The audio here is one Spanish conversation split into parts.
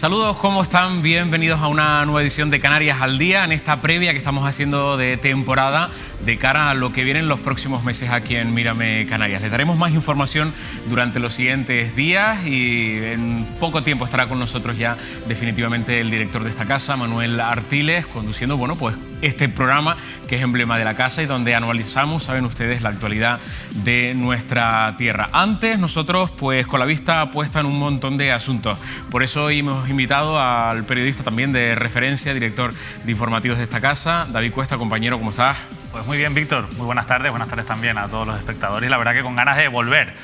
Saludos, ¿cómo están? Bienvenidos a una nueva edición de Canarias al Día, en esta previa que estamos haciendo de temporada de cara a lo que viene en los próximos meses aquí en Mírame Canarias. Les daremos más información durante los siguientes días y en poco tiempo estará con nosotros ya definitivamente el director de esta casa, Manuel Artiles, conduciendo, bueno, pues este programa que es emblema de la casa y donde analizamos, saben ustedes, la actualidad de nuestra tierra. Antes, nosotros, pues con la vista puesta en un montón de asuntos. Por eso hoy hemos invitado al periodista también de referencia, director de informativos de esta casa, David Cuesta. Compañero, ¿cómo estás? Pues muy bien, Víctor. Muy buenas tardes también a todos los espectadores. Y la verdad que con ganas de volver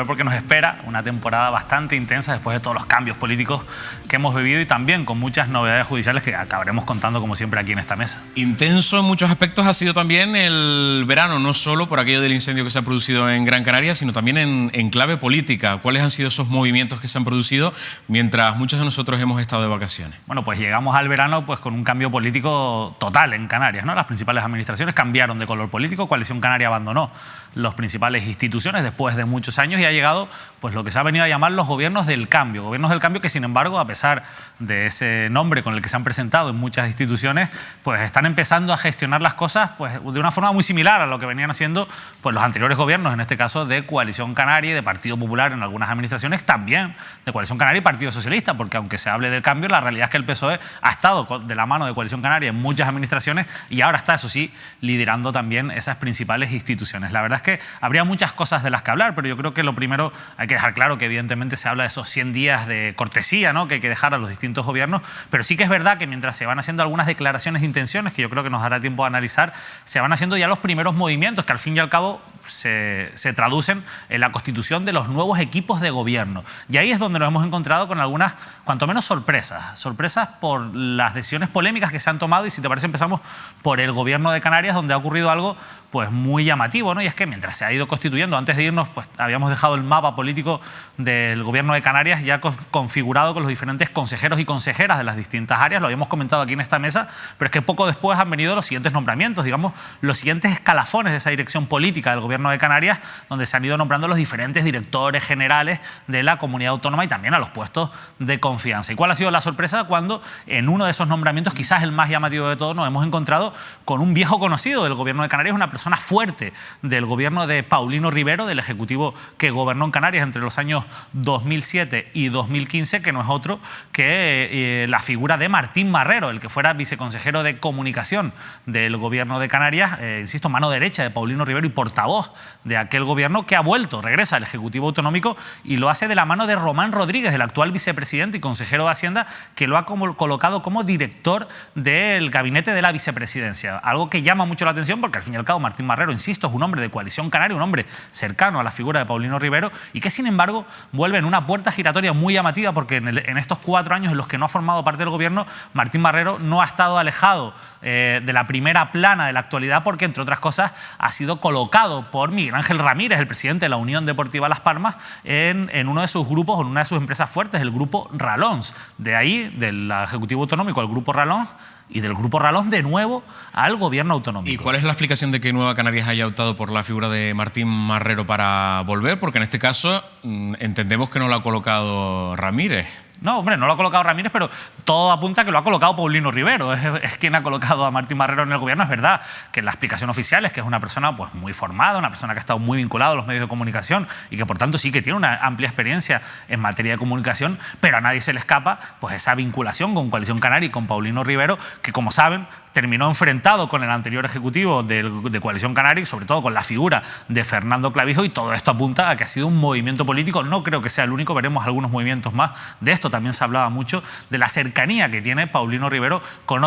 porque nos espera una temporada bastante intensa después de todos los cambios políticos que hemos vivido y también con muchas novedades judiciales que acabaremos contando como siempre aquí en esta mesa. Intenso en muchos aspectos ha sido también el verano, no solo por aquello del incendio que se ha producido en Gran Canaria, sino también en clave política. ¿Cuáles han sido esos movimientos que se han producido mientras muchos de nosotros hemos estado de vacaciones? Bueno, pues llegamos al verano pues con un cambio político total en Canarias, ¿no? Las principales administraciones cambiaron de color político. Coalición Canaria abandonó las principales instituciones después de muchos años y ha llegado pues lo que se ha venido a llamar los gobiernos del cambio. Gobiernos del cambio que, sin embargo, a pesar de ese nombre con el que se han presentado en muchas instituciones, pues están empezando a gestionar las cosas pues de una forma muy similar a lo que venían haciendo pues los anteriores gobiernos, en este caso de Coalición Canaria y de Partido Popular en algunas administraciones, también de Coalición Canaria y Partido Socialista, porque aunque se hable del cambio, la realidad es que el PSOE ha estado de la mano de Coalición Canaria en muchas administraciones y ahora está, eso sí, liderando también esas principales instituciones. La verdad es que habría muchas cosas de las que hablar, pero yo creo que lo primero, hay que dejar claro que evidentemente se habla de esos 100 días de cortesía, ¿no?, que hay que dejar a los distintos gobiernos, pero sí que es verdad que mientras se van haciendo algunas declaraciones de intenciones, que yo creo que nos dará tiempo a analizar, se van haciendo ya los primeros movimientos que al fin y al cabo se traducen en la constitución de los nuevos equipos de gobierno. Y ahí es donde nos hemos encontrado con algunas, cuanto menos, sorpresas por las decisiones polémicas que se han tomado. Y si te parece, empezamos por el gobierno de Canarias, donde ha ocurrido algo pues muy llamativo, ¿no? Y es que mientras se ha ido constituyendo, antes de irnos, pues habíamos dejado el mapa político del gobierno de Canarias ya configurado con los diferentes consejeros y consejeras de las distintas áreas. Lo habíamos comentado aquí en esta mesa, pero es que poco después han venido los siguientes nombramientos, digamos, los siguientes escalafones de esa dirección política del gobierno de Canarias, donde se han ido nombrando los diferentes directores generales de la comunidad autónoma y también a los puestos de confianza. ¿Y cuál ha sido la sorpresa? Cuando en uno de esos nombramientos, quizás el más llamativo de todos, nos hemos encontrado con un viejo conocido del gobierno de Canarias, una persona fuerte del gobierno de Paulino Ribero, del ejecutivo que gobernó en Canarias entre los años 2007 y 2015, que no es otro que la figura de Martín Marrero, el que fuera viceconsejero de comunicación del gobierno de Canarias, insisto, mano derecha de Paulino Ribero y portavoz de aquel gobierno, que ha vuelto, regresa al Ejecutivo Autonómico y lo hace de la mano de Román Rodríguez, el actual vicepresidente y consejero de Hacienda, que lo ha colocado como director del gabinete de la vicepresidencia. Algo que llama mucho la atención porque al fin y al cabo Martín Marrero, insisto, es un hombre de Coalición Canaria, un hombre cercano a la figura de Paulino Ribero y que sin embargo vuelve en una puerta giratoria muy llamativa porque en estos 4 años en los que no ha formado parte del gobierno, Martín Marrero no ha estado alejado de la primera plana de la actualidad porque, entre otras cosas, ha sido colocado por Miguel Ángel Ramírez, el presidente de la Unión Deportiva Las Palmas, en uno de sus grupos, en una de sus empresas fuertes, el Grupo Ralons. De ahí, del Ejecutivo Autonómico al Grupo Ralons, y del Grupo Ralons de nuevo al gobierno autonómico. ¿Y cuál es la explicación de que Nueva Canarias haya optado por la figura de Martín Marrero para volver? Porque en este caso entendemos que no lo ha colocado Ramírez. No, hombre, no lo ha colocado Ramírez, pero todo apunta a que lo ha colocado Paulino Ribero. Es quien ha colocado a Martín Marrero en el gobierno. Es verdad que la explicación oficial es que es una persona pues muy formada, una persona que ha estado muy vinculada a los medios de comunicación y que por tanto sí que tiene una amplia experiencia en materia de comunicación, pero a nadie se le escapa pues esa vinculación con Coalición Canaria y con Paulino Ribero, que, como saben, terminó enfrentado con el anterior ejecutivo de Coalición Canaria y sobre todo con la figura de Fernando Clavijo, y todo esto apunta a que ha sido un movimiento político. No creo que sea el único, veremos algunos movimientos más de esto. También se hablaba mucho de la cercanía que tiene Paulino Ribero con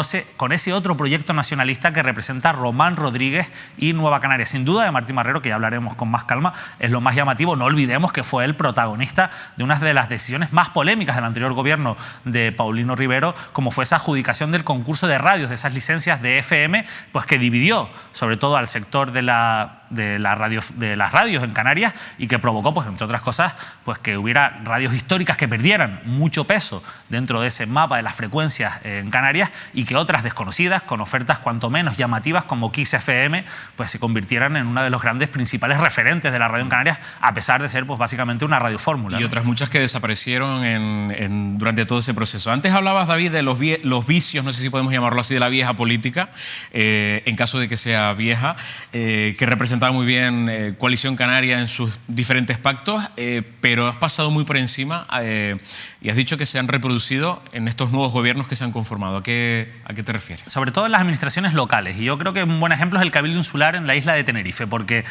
ese otro proyecto nacionalista que representa Román Rodríguez y Nueva Canarias. Sin duda, de Martín Marrero, que ya hablaremos con más calma, es lo más llamativo. No olvidemos que fue el protagonista de una de las decisiones más polémicas del anterior gobierno de Paulino Ribero, como fue esa adjudicación del concurso de radios, de esas licencias de FM, pues que dividió sobre todo al sector de la de las radios en Canarias y que provocó, pues, entre otras cosas, pues, que hubiera radios históricas que perdieran mucho peso dentro de ese mapa de las frecuencias en Canarias y que otras desconocidas, con ofertas cuanto menos llamativas como Kiss FM, pues se convirtieran en uno de los grandes principales referentes de la radio en Canarias, a pesar de ser, pues, básicamente una radio fórmula, y ¿no? otras muchas que desaparecieron durante todo ese proceso. Antes hablabas, David, de los vicios, no sé si podemos llamarlo así, de la vieja política, en caso de que sea vieja, que representaba muy bien Coalición Canaria en sus diferentes pactos, pero has pasado muy por encima y has dicho que se han reproducido en estos nuevos gobiernos que se han conformado. ¿A qué te refieres? Sobre todo en las administraciones locales. Y yo creo que un buen ejemplo es el Cabildo Insular en la isla de Tenerife, porque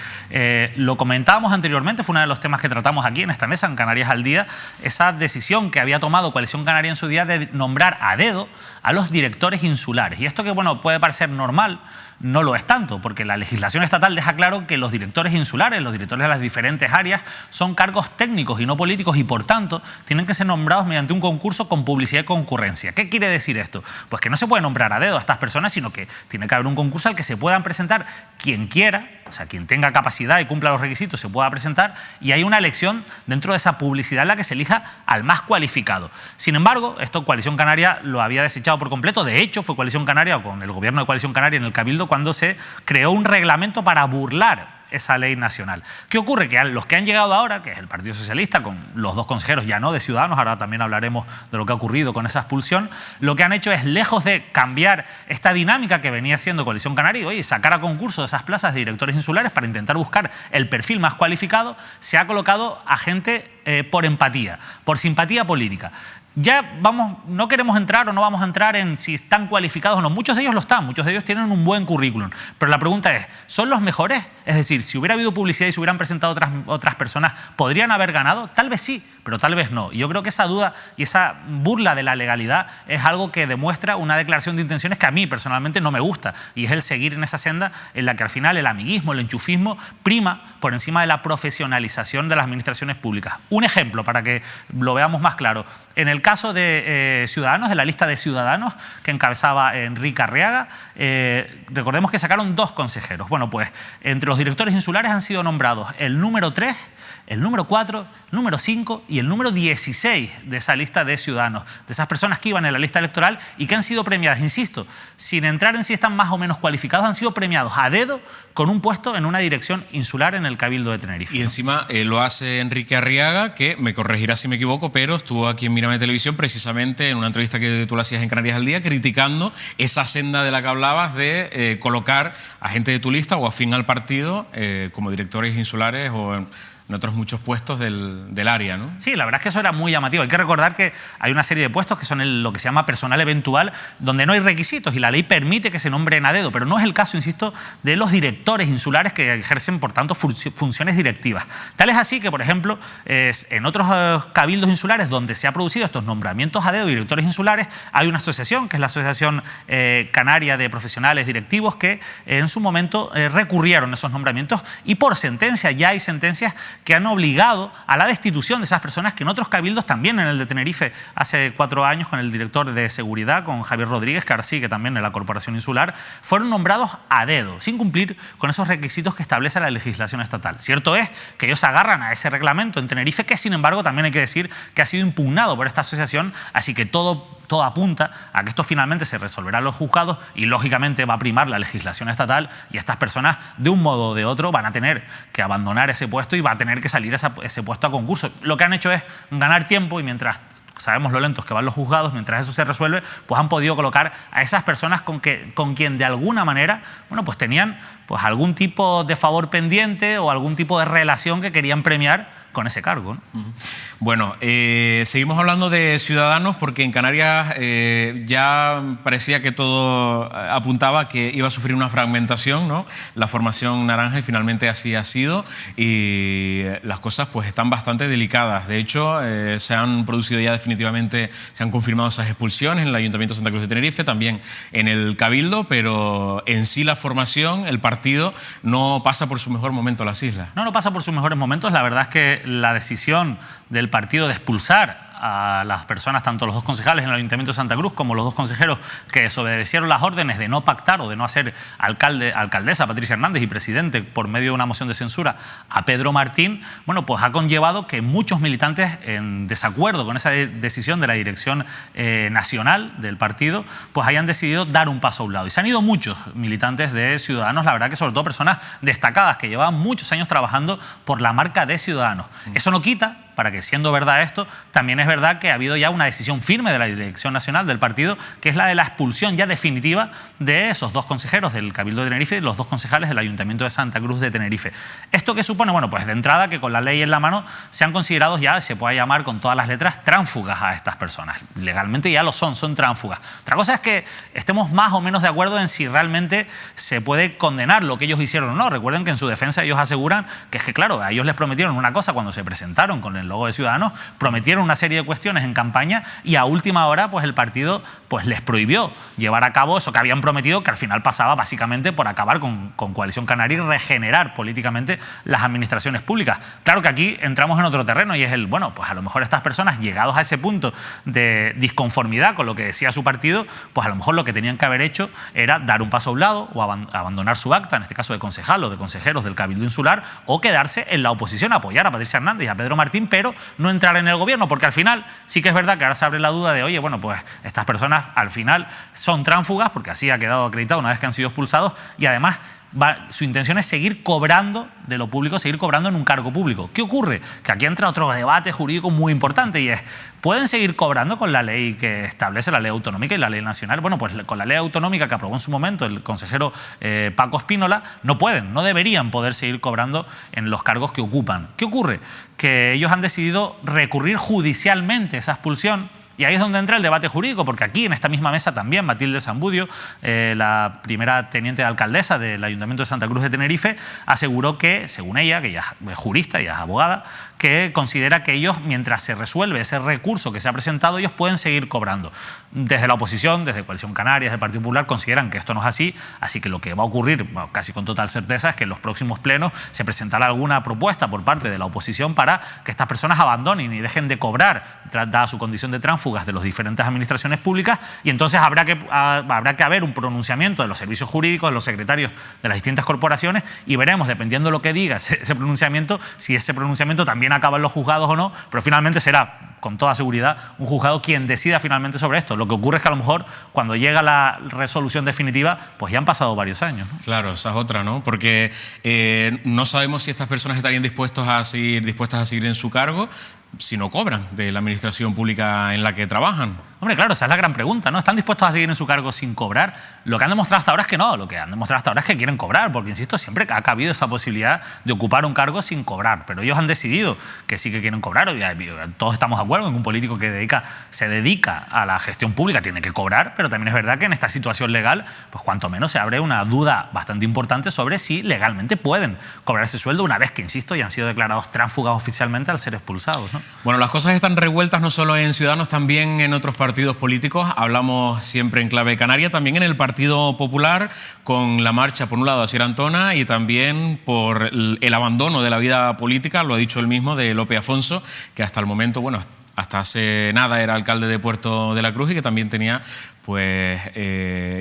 lo comentábamos anteriormente, fue uno de los temas que tratamos aquí en esta mesa, en Canarias al Día, esa decisión que había tomado Coalición Canaria en su día de nombrar a dedo a los directores insulares. Y esto, que, bueno, puede parecer normal, no lo es tanto, porque la legislación estatal deja claro que los directores insulares, los directores de las diferentes áreas, son cargos técnicos y no políticos y, por tanto, tienen que ser nombrados mediante un concurso con publicidad y concurrencia. ¿Qué quiere decir esto? Pues que no se puede nombrar a dedo a estas personas, sino que tiene que haber un concurso al que se puedan presentar quien quiera, o sea, quien tenga capacidad y cumpla los requisitos se pueda presentar, y hay una elección dentro de esa publicidad en la que se elija al más cualificado. Sin embargo, esto Coalición Canaria lo había desechado por completo. De hecho, fue Coalición Canaria, o con el gobierno de Coalición Canaria en el Cabildo, cuando se creó un reglamento para burlar esa ley nacional. ¿Qué ocurre? Que a los que han llegado ahora, que es el Partido Socialista, con los dos consejeros, ya no de Ciudadanos, ahora también hablaremos de lo que ha ocurrido con esa expulsión, lo que han hecho es, lejos de cambiar esta dinámica que venía haciendo Coalición Canaria, oye, sacar a concurso esas plazas de directores insulares para intentar buscar el perfil más cualificado, se ha colocado a gente por empatía, por simpatía política. Ya no queremos entrar o no vamos a entrar en si están cualificados o no. Muchos de ellos lo están, muchos de ellos tienen un buen currículum. Pero la pregunta es, ¿son los mejores? Es decir, si hubiera habido publicidad y se hubieran presentado otras personas, ¿podrían haber ganado? Tal vez sí, pero tal vez no. Y yo creo que esa duda y esa burla de la legalidad es algo que demuestra una declaración de intenciones que a mí personalmente no me gusta. Y es el seguir en esa senda en la que al final el amiguismo, el enchufismo prima por encima de la profesionalización de las administraciones públicas. Un ejemplo para que lo veamos más claro. En el caso de Ciudadanos, de la lista de Ciudadanos que encabezaba Enrique Arriaga, recordemos que sacaron 2 consejeros. Bueno, pues entre los directores insulares han sido nombrados el número 3, el número 4, el número 5 y el número 16 de esa lista de Ciudadanos, de esas personas que iban en la lista electoral y que han sido premiadas, insisto, sin entrar en si están más o menos cualificados, han sido premiados a dedo con un puesto en una dirección insular en el Cabildo de Tenerife. Y encima lo hace Enrique Arriaga, que me corregirá si me equivoco, pero estuvo aquí en Mírame Televisión precisamente en una entrevista que tú le hacías en Canarias al Día, criticando esa senda de la que hablabas de colocar a gente de tu lista o afín al partido como directores insulares o en otros muchos puestos del área, ¿no? Sí, la verdad es que eso era muy llamativo. Hay que recordar que hay una serie de puestos que son lo que se llama personal eventual, donde no hay requisitos y la ley permite que se nombren a dedo, pero no es el caso, insisto, de los directores insulares que ejercen, por tanto, funciones directivas. Tal es así que, por ejemplo, en otros cabildos insulares donde se han producido estos nombramientos a dedo de directores insulares, hay una asociación, que es la Asociación Canaria de Profesionales Directivos, que en su momento recurrieron a esos nombramientos y por sentencia, ya hay sentencias que han obligado a la destitución de esas personas que en otros cabildos, también en el de Tenerife, hace 4 años con el director de seguridad, con Javier Rodríguez, que ahora sigue también en la Corporación Insular, fueron nombrados a dedo, sin cumplir con esos requisitos que establece la legislación estatal. Cierto es que ellos agarran a ese reglamento en Tenerife, que sin embargo también hay que decir que ha sido impugnado por esta asociación, así que todo apunta a que esto finalmente se resolverá en los juzgados y lógicamente va a primar la legislación estatal y estas personas de un modo o de otro van a tener que abandonar ese puesto y va a tener que salir ese puesto a concurso. Lo que han hecho es ganar tiempo y mientras sabemos lo lentos que van los juzgados, mientras eso se resuelve, pues han podido colocar a esas personas con quien de alguna manera, bueno, pues tenían pues algún tipo de favor pendiente o algún tipo de relación que querían premiar con ese cargo, ¿no? Bueno, seguimos hablando de Ciudadanos porque en Canarias ya parecía que todo apuntaba a que iba a sufrir una fragmentación, ¿no? La formación naranja, y finalmente así ha sido, y las cosas pues están bastante delicadas. De hecho, se han producido ya definitivamente, se han confirmado esas expulsiones en el Ayuntamiento de Santa Cruz de Tenerife, también en el Cabildo, pero en sí la formación, el partido, no pasa por su mejor momento las islas. No pasa por sus mejores momentos. La verdad es que la decisión del partido de expulsar a las personas, tanto los dos concejales en el Ayuntamiento de Santa Cruz como los dos consejeros que desobedecieron las órdenes de no pactar o de no hacer alcaldesa Patricia Hernández y presidente por medio de una moción de censura a Pedro Martín, bueno, pues ha conllevado que muchos militantes en desacuerdo con esa decisión de la dirección nacional del partido, pues hayan decidido dar un paso a un lado. Y se han ido muchos militantes de Ciudadanos, la verdad que sobre todo personas destacadas que llevaban muchos años trabajando por la marca de Ciudadanos. Eso no quita para que, siendo verdad esto, también es verdad que ha habido ya una decisión firme de la dirección nacional del partido, que es la de la expulsión ya definitiva de esos dos consejeros del Cabildo de Tenerife y los dos concejales del Ayuntamiento de Santa Cruz de Tenerife. ¿Esto qué supone? Bueno, pues de entrada que con la ley en la mano se han considerado ya, se puede llamar con todas las letras, tránsfugas a estas personas. Legalmente ya lo son tránsfugas. Otra cosa es que estemos más o menos de acuerdo en si realmente se puede condenar lo que ellos hicieron o no. Recuerden que en su defensa ellos aseguran que es que, claro, a ellos les prometieron una cosa cuando se presentaron con el logo de Ciudadanos, prometieron una serie de cuestiones en campaña y a última hora pues el partido pues les prohibió llevar a cabo eso que habían prometido, que al final pasaba básicamente por acabar con Coalición Canaria y regenerar políticamente las administraciones públicas. Claro que aquí entramos en otro terreno y es el, bueno, pues a lo mejor estas personas llegados a ese punto de disconformidad con lo que decía su partido, pues a lo mejor lo que tenían que haber hecho era dar un paso a un lado o abandonar su acta, en este caso de concejal o de consejeros del Cabildo Insular, o quedarse en la oposición, apoyar a Patricia Hernández y a Pedro Martín, pero no entrar en el gobierno, porque al final sí que es verdad que ahora se abre la duda de, oye, bueno, pues estas personas al final son tránsfugas, porque así ha quedado acreditado una vez que han sido expulsados, y además su intención es seguir cobrando de lo público, seguir cobrando en un cargo público. ¿Qué ocurre? Que aquí entra otro debate jurídico muy importante y es, ¿pueden seguir cobrando con la ley que establece la ley autonómica y la ley nacional? Bueno, pues con la ley autonómica que aprobó en su momento el consejero Paco Espínola, no pueden, no deberían poder seguir cobrando en los cargos que ocupan. ¿Qué ocurre? Que ellos han decidido recurrir judicialmente esa expulsión. Y ahí es donde entra el debate jurídico, porque aquí en esta misma mesa también Matilde Zambudio, la primera teniente de alcaldesa del Ayuntamiento de Santa Cruz de Tenerife, aseguró que, según ella, que ella es jurista, ella es abogada, que considera que ellos, mientras se resuelve ese recurso que se ha presentado, ellos pueden seguir cobrando. Desde la oposición, desde Coalición Canaria, desde el Partido Popular, consideran que esto no es así que lo que va a ocurrir, bueno, casi con total certeza, es que en los próximos plenos se presentará alguna propuesta por parte de la oposición para que estas personas abandonen y dejen de cobrar, dada su condición de tránsfugas de las diferentes administraciones públicas, y entonces habrá que haber un pronunciamiento de los servicios jurídicos, de los secretarios de las distintas corporaciones, y veremos, dependiendo de lo que diga ese pronunciamiento, si ese pronunciamiento también acaba en los juzgados o no, pero finalmente será, con toda seguridad, un juzgado quien decida finalmente sobre esto. Lo que ocurre es que a lo mejor cuando llega la resolución definitiva, pues ya han pasado varios años, ¿no? Claro, esa es otra, ¿no? Porque no sabemos si estas personas estarían dispuestas a seguir en su cargo si no cobran de la administración pública en la que trabajan. Hombre, claro, esa es la gran pregunta, ¿no? ¿Están dispuestos a seguir en su cargo sin cobrar? Lo que han demostrado hasta ahora es que no, lo que han demostrado hasta ahora es que quieren cobrar, porque, insisto, siempre ha cabido esa posibilidad de ocupar un cargo sin cobrar, pero ellos han decidido que sí que quieren cobrar. Todos estamos de acuerdo en que un político que se dedica a la gestión pública tiene que cobrar, pero también es verdad que en esta situación legal, pues cuanto menos se abre una duda bastante importante sobre si legalmente pueden cobrar ese sueldo una vez que, insisto, ya han sido declarados tránsfugas oficialmente al ser expulsados, ¿no? Bueno, las cosas están revueltas no solo en Ciudadanos, también en otros partidos políticos. Hablamos siempre en clave canaria, también en el Partido Popular, con la marcha, por un lado, a Asier Antona y también por el abandono de la vida política, lo ha dicho él mismo, de Lope Afonso, que hasta el momento, bueno, hasta hace nada era alcalde de Puerto de la Cruz y que también tenía pues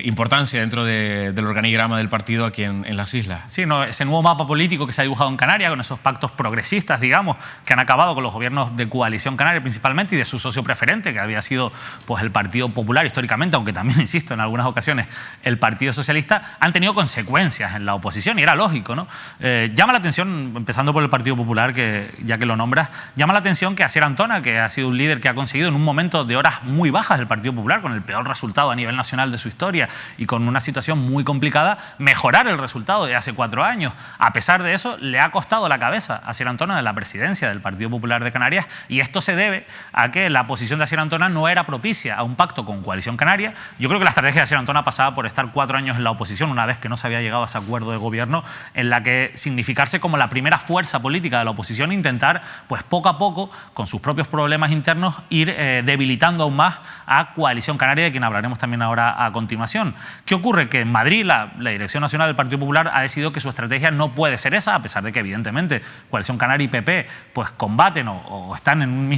importancia dentro del organigrama del partido aquí en las islas. Sí, no, ese nuevo mapa político que se ha dibujado en Canarias, con esos pactos progresistas, digamos, que han acabado con los gobiernos de coalición canaria principalmente y de su socio preferente, que había sido pues el Partido Popular históricamente, aunque también, insisto, en algunas ocasiones el Partido Socialista, han tenido consecuencias en la oposición y era lógico, ¿no? Llama la atención, empezando por el Partido Popular, que ya que lo nombras, llama la atención que Asier Antona, que ha sido un líder que ha conseguido en un momento de horas muy bajas del Partido Popular, con el peor resultado a nivel nacional de su historia y con una situación muy complicada, mejorar el resultado de hace 4 años. A pesar de eso, le ha costado la cabeza a Asier Antona de la presidencia del Partido Popular de Canarias, y esto se debe a que la posición de Asier Antona no era propicia a un pacto con Coalición Canaria. Yo creo que la estrategia de Asier Antona pasaba por estar 4 años en la oposición, una vez que no se había llegado a ese acuerdo de gobierno, en la que significarse como la primera fuerza política de la oposición e intentar, pues poco a poco, con sus propios problemas internos ir debilitando aún más a Coalición Canaria, de quien hablaremos también ahora a continuación. ¿Qué ocurre? Que en Madrid la Dirección Nacional del Partido Popular ha decidido que su estrategia no puede ser esa, a pesar de que evidentemente Coalición Canaria y PP pues combaten o están en un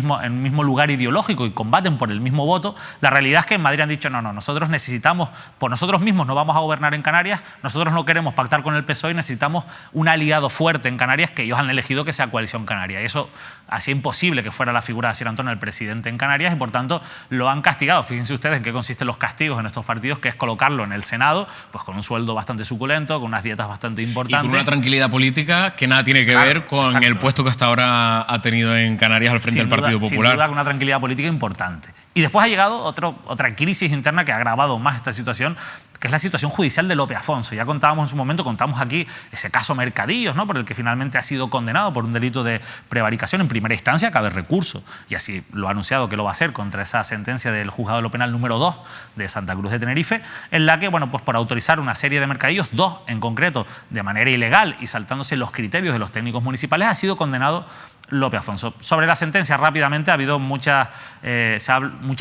mismo lugar ideológico y combaten por el mismo voto. La realidad es que en Madrid han dicho no, nosotros necesitamos, por nosotros mismos no vamos a gobernar en Canarias, nosotros no queremos pactar con el PSOE y necesitamos un aliado fuerte en Canarias, que ellos han elegido que sea Coalición Canaria. Y eso hacía imposible que fuera la figura de Asier Antona el presidente en Canarias y por tanto lo han castigado. Fíjense ustedes en qué consisten los castigos en estos partidos, que es colocarlo en el Senado pues con un sueldo bastante suculento, con unas dietas bastante importantes. Y con una tranquilidad política que nada tiene que ver con el puesto que hasta ahora ha tenido en Canarias al frente del Partido Popular. Sin duda, con una tranquilidad política importante. Y después ha llegado otra crisis interna que ha agravado más esta situación, que es la situación judicial de Lope Afonso. Ya contábamos en su momento, contamos aquí ese caso Mercadillos, ¿no?, por el que finalmente ha sido condenado por un delito de prevaricación. En primera instancia cabe recurso, y así lo ha anunciado que lo va a hacer contra esa sentencia del Juzgado de lo Penal número 2 de Santa Cruz de Tenerife, en la que, bueno, pues por autorizar una serie de mercadillos, 2 en concreto, de manera ilegal y saltándose los criterios de los técnicos municipales, ha sido condenado Lope Afonso. Sobre la sentencia, rápidamente, ha habido mucha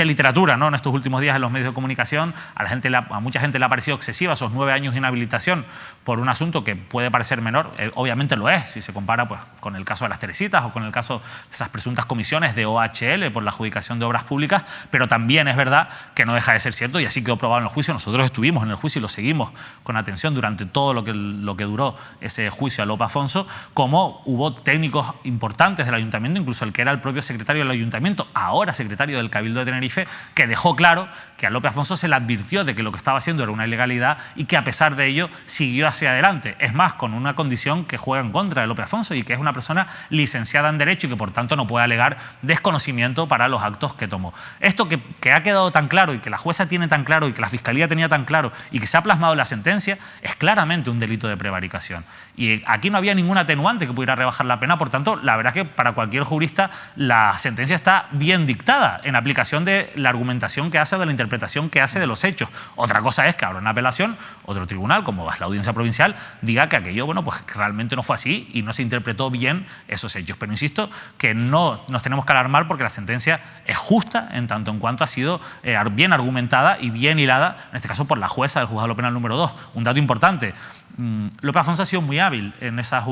literatura, ¿no?, en estos últimos días en los medios de comunicación. A mucha gente le ha parecido excesiva esos 9 años de inhabilitación por un asunto que puede parecer menor. Obviamente lo es, si se compara pues con el caso de las Teresitas o con el caso de esas presuntas comisiones de OHL por la adjudicación de obras públicas, pero también es verdad que no deja de ser cierto, y así quedó probado en el juicio. Nosotros estuvimos en el juicio y lo seguimos con atención durante todo lo que duró ese juicio a Lope Afonso, como hubo técnicos importantes del ayuntamiento, incluso el que era el propio secretario del ayuntamiento, ahora secretario del Cabildo de Tenerife, que dejó claro que a Lope Afonso se le advirtió de que lo que estaba haciendo era una ilegalidad y que a pesar de ello siguió hacia adelante. Es más, con una condición que juega en contra de Lope Afonso, y que es una persona licenciada en Derecho y que por tanto no puede alegar desconocimiento para los actos que tomó. Esto que ha quedado tan claro y que la jueza tiene tan claro y que la Fiscalía tenía tan claro y que se ha plasmado en la sentencia, es claramente un delito de prevaricación. Y aquí no había ningún atenuante que pudiera rebajar la pena. Por tanto, la verdad es que para cualquier jurista la sentencia está bien dictada en aplicación de la argumentación que hace o de la interpretación que hace de los hechos. Otra cosa es que ahora en apelación otro tribunal, como es la Audiencia Provincial, diga que aquello, bueno, pues realmente no fue así y no se interpretó bien esos hechos. Pero insisto que no nos tenemos que alarmar, porque la sentencia es justa en tanto en cuanto ha sido bien argumentada y bien hilada, en este caso por la jueza del Juzgado Penal número 2. Un dato importante: Lope Afonso ha sido muy hábil en esas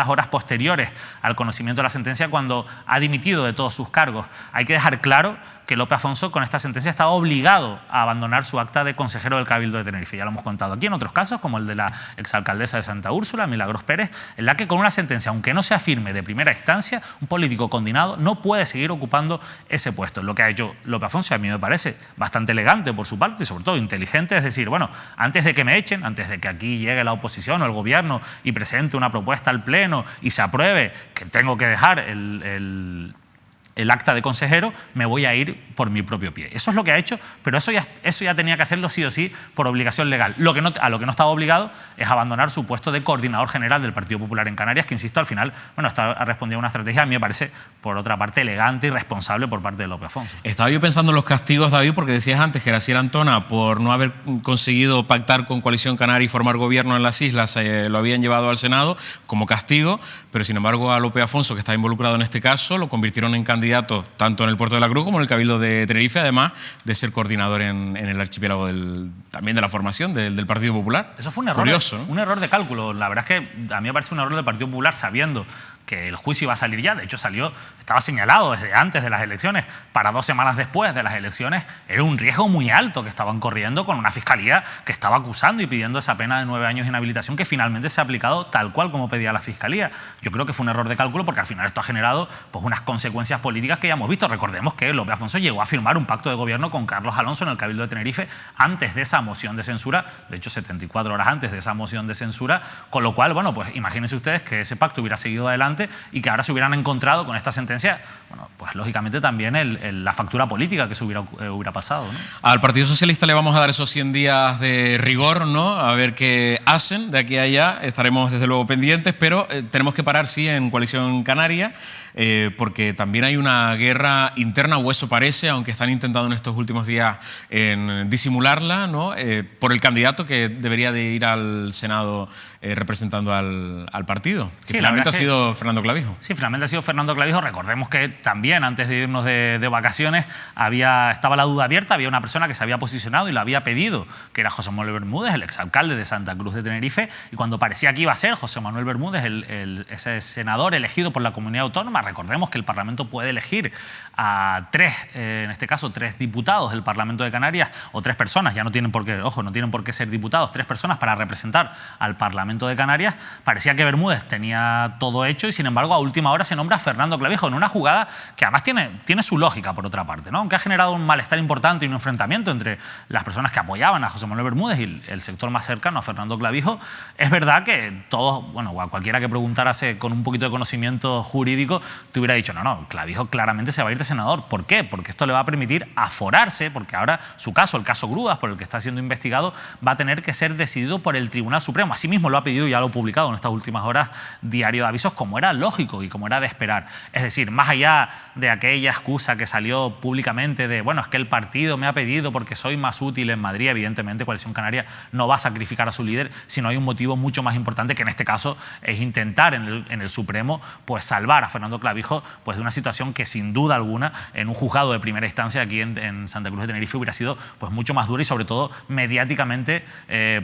horas posteriores al conocimiento de la sentencia, cuando ha dimitido de todos sus cargos. Hay que dejar claro que Lope Afonso con esta sentencia estaba obligado a abandonar su acta de consejero del Cabildo de Tenerife. Ya lo hemos contado aquí en otros casos, como el de la exalcaldesa de Santa Úrsula, Milagros Pérez, en la que con una sentencia, aunque no sea firme de primera instancia, un político condenado no puede seguir ocupando ese puesto. Lo que ha hecho Lope Afonso a mí me parece bastante elegante por su parte y sobre todo inteligente, es decir, bueno, antes de que me echen, antes de que aquí llegue la oposición o el gobierno y presente una propuesta al Pleno y se apruebe que tengo que dejar el acta de consejero, me voy a ir por mi propio pie. Eso es lo que ha hecho, pero eso ya tenía que hacerlo sí o sí por obligación legal. A lo que no estaba obligado es abandonar su puesto de coordinador general del Partido Popular en Canarias, que, insisto, al final, bueno, ha respondido a una estrategia, a mí me parece, por otra parte, elegante y responsable por parte de Lope Afonso. Estaba yo pensando en los castigos, David, porque decías antes que Asier Antona, por no haber conseguido pactar con Coalición Canaria y formar gobierno en las islas, lo habían llevado al Senado como castigo, pero sin embargo a Lope Afonso, que está involucrado en este caso, lo convirtieron en candidato tanto en el Puerto de la Cruz como en el Cabildo de Tenerife, además de ser coordinador en el archipiélago también de la formación del Partido Popular. Eso fue un error. Curioso, ¿no? Un error de cálculo. La verdad es que a mí me parece un error del Partido Popular, sabiendo que el juicio iba a salir ya. De hecho, estaba señalado desde antes de las elecciones, para 2 semanas después de las elecciones. Era un riesgo muy alto que estaban corriendo con una fiscalía que estaba acusando y pidiendo esa pena de 9 años de inhabilitación, que finalmente se ha aplicado tal cual como pedía la fiscalía. Yo creo que fue un error de cálculo, porque al final esto ha generado pues unas consecuencias políticas que ya hemos visto. Recordemos que Lope Afonso llegó a firmar un pacto de gobierno con Carlos Alonso en el Cabildo de Tenerife antes de esa moción de censura, de hecho 74 horas antes de esa moción de censura, con lo cual, bueno, pues imagínense ustedes que ese pacto hubiera seguido adelante y que ahora se hubieran encontrado con esta sentencia, bueno, pues lógicamente también la factura política que se hubiera pasado, ¿no? Al Partido Socialista le vamos a dar esos 100 días de rigor, ¿no? A ver qué hacen de aquí a allá. Estaremos desde luego pendientes, pero tenemos que parar, sí, en Coalición Canaria. porque también hay una guerra interna, o eso parece, aunque están intentando en estos últimos días en disimularla, ¿no? Por el candidato que debería de ir al Senado representando al partido, que sí, finalmente ha sido Fernando Clavijo. Sí, finalmente ha sido Fernando Clavijo. Recordemos que también, antes de irnos de vacaciones, estaba la duda abierta, había una persona que se había posicionado y lo había pedido, que era José Manuel Bermúdez, el exalcalde de Santa Cruz de Tenerife, y cuando parecía que iba a ser José Manuel Bermúdez ese senador elegido por la comunidad autónoma, recordemos que el Parlamento puede elegir a en este caso, tres diputados del Parlamento de Canarias, o tres personas, ya no tienen por qué, ojo, no tienen por qué ser diputados, tres personas para representar al Parlamento de Canarias. Parecía que Bermúdez tenía todo hecho y, sin embargo, a última hora se nombra a Fernando Clavijo en una jugada que además tiene su lógica, por otra parte, ¿no? Aunque ha generado un malestar importante y un enfrentamiento entre las personas que apoyaban a José Manuel Bermúdez y el sector más cercano a Fernando Clavijo, es verdad que todos, bueno, a cualquiera que preguntara con un poquito de conocimiento jurídico te hubiera dicho, no, Clavijo claramente se va a ir de senador. ¿Por qué? Porque esto le va a permitir aforarse, porque ahora su caso, el caso Grúas, por el que está siendo investigado, va a tener que ser decidido por el Tribunal Supremo. Asimismo lo ha pedido, ya lo ha publicado en estas últimas horas, Diario de Avisos, como era lógico y como era de esperar. Es decir, más allá de aquella excusa que salió públicamente de, bueno, es que el partido me ha pedido porque soy más útil en Madrid, evidentemente Coalición Canaria no va a sacrificar a su líder, sino hay un motivo mucho más importante, que en este caso es intentar en el Supremo pues salvar a Fernando Clavijo pues de una situación que, sin duda alguna, en un juzgado de primera instancia aquí en Santa Cruz de Tenerife hubiera sido pues mucho más dura y, sobre todo, mediáticamente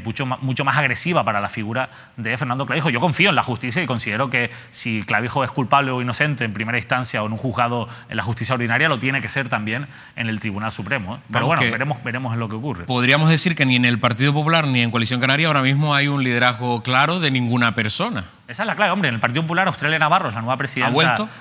mucho más agresiva para la figura de Fernando Clavijo. Yo confío en la justicia y considero que si Clavijo es culpable o inocente en primera instancia o en un juzgado en la justicia ordinaria, lo tiene que ser también en el Tribunal Supremo, ¿eh? Pero bueno, veremos en lo que ocurre. Podríamos decir que ni en el Partido Popular ni en Coalición Canaria ahora mismo hay un liderazgo claro de ninguna persona. Esa es la clave, hombre. En el Partido Popular, Australia Navarro es la nueva presidenta.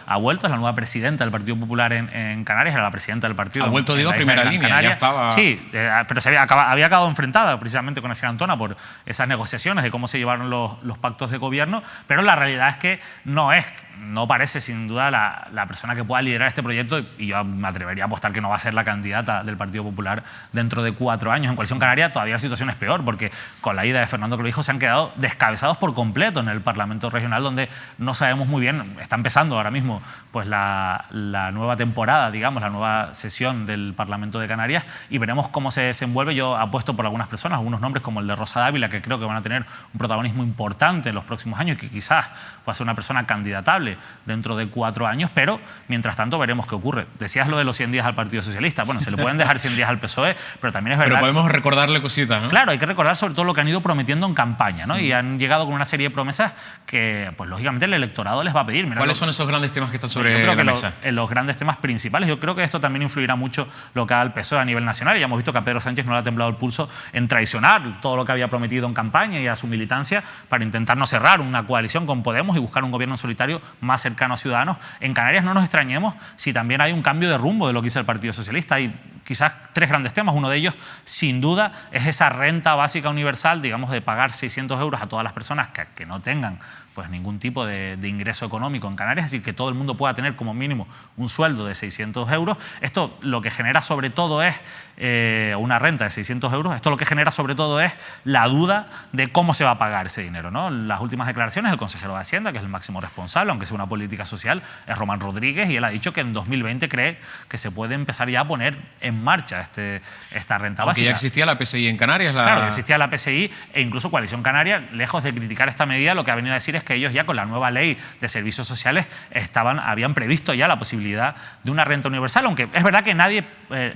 ¿Ha vuelto? Es la nueva presidenta del Partido Popular en Canarias, era la presidenta del partido. Ha vuelto, digo, a primera línea, ya estaba. Sí, pero había acabado enfrentada precisamente con Asier Antona por esas negociaciones de cómo se llevaron los pactos de gobierno, pero la realidad es que no parece, sin duda, la persona que pueda liderar este proyecto, y yo me atrevería a apostar que no va a ser la candidata del Partido Popular dentro de 4 años. En Coalición Canaria todavía la situación es peor, porque con la ida de Fernando Clavijo se han quedado descabezados por completo en el Parlamento regional, donde no sabemos muy bien, está empezando ahora mismo pues la nueva temporada, digamos, la nueva sesión del Parlamento de Canarias, y veremos cómo se desenvuelve. Yo apuesto por algunas personas, algunos nombres como el de Rosa Dávila, que creo que van a tener un protagonismo importante en los próximos años y que quizás pueda ser una persona candidatable dentro de 4 años, pero mientras tanto veremos qué ocurre. Decías lo de los 100 días al Partido Socialista. Bueno, se le pueden dejar 100 días al PSOE, pero también es verdad... Pero podemos recordarle cositas, ¿no? Claro, hay que recordar sobre todo lo que han ido prometiendo en campaña, ¿no? Y han llegado con una serie de promesas que, pues lógicamente, el electorado les va a pedir. ¿Cuáles son esos grandes temas que están sobre yo creo la que mesa? Los grandes temas principales, yo creo que esto también influirá mucho lo que haga el PSOE a nivel nacional. Y ya hemos visto que a Pedro Sánchez no le ha temblado el pulso en traicionar todo lo que había prometido en campaña y a su militancia para intentar no cerrar una coalición con Podemos y buscar un gobierno en solitario más cercano a Ciudadanos. En Canarias no nos extrañemos si también hay un cambio de rumbo de lo que hizo el Partido Socialista. Hay quizás 3 grandes temas. Uno de ellos, sin duda, es esa renta básica universal, digamos, de pagar 600 euros a todas las personas que no tengan pues ningún tipo de ingreso económico en Canarias, es decir, que todo el mundo pueda tener como mínimo un sueldo de 600 euros. Esto lo que genera sobre todo es una renta de 600 euros, esto lo que genera sobre todo es la duda de cómo se va a pagar ese dinero, ¿no? Las últimas declaraciones del consejero de Hacienda, que es el máximo responsable, aunque sea una política social, es Román Rodríguez, y él ha dicho que en 2020 cree que se puede empezar ya a poner en marcha esta renta básica. Porque ya existía la PSI en Canarias. Claro, existía la PSI, e incluso Coalición Canaria, lejos de criticar esta medida, lo que ha venido a decir es que ellos ya con la nueva ley de servicios sociales habían previsto ya la posibilidad de una renta universal, aunque es verdad que nadie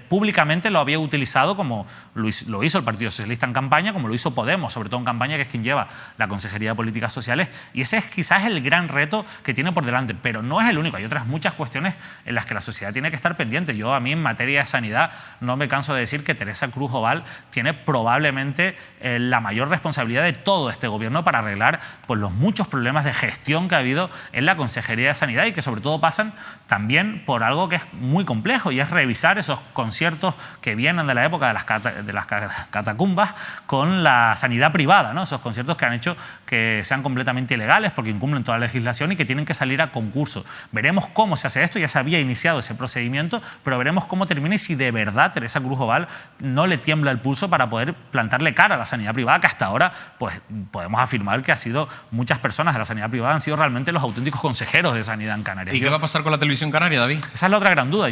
públicamente lo había utilizado como lo hizo el Partido Socialista en campaña, como lo hizo Podemos, sobre todo en campaña, que es quien lleva la Consejería de Políticas Sociales, y ese es quizás el gran reto que tiene por delante, pero no es el único. Hay otras muchas cuestiones en las que la sociedad tiene que estar pendiente. A mí en materia de sanidad no me canso de decir que Teresa Cruz Oval tiene probablemente la mayor responsabilidad de todo este gobierno para arreglar pues, los muchos problemas de gestión que ha habido en la Consejería de Sanidad, y que sobre todo pasan también por algo que es muy complejo, y es revisar esos conciertos que vienen de la época de las catacumbas con la sanidad privada, ¿no? Esos conciertos que han hecho que sean completamente ilegales porque incumplen toda la legislación y que tienen que salir a concurso. Veremos cómo se hace esto, ya se había iniciado ese procedimiento, pero veremos cómo termina y si de verdad Teresa Cruz Oval no le tiembla el pulso para poder plantarle cara a la sanidad privada, que hasta ahora pues, podemos afirmar que ha sido muchas personas de la sanidad privada han sido realmente los auténticos consejeros de sanidad en Canarias. ¿Y qué va a pasar con la televisión canaria, David? Esa es la otra gran duda.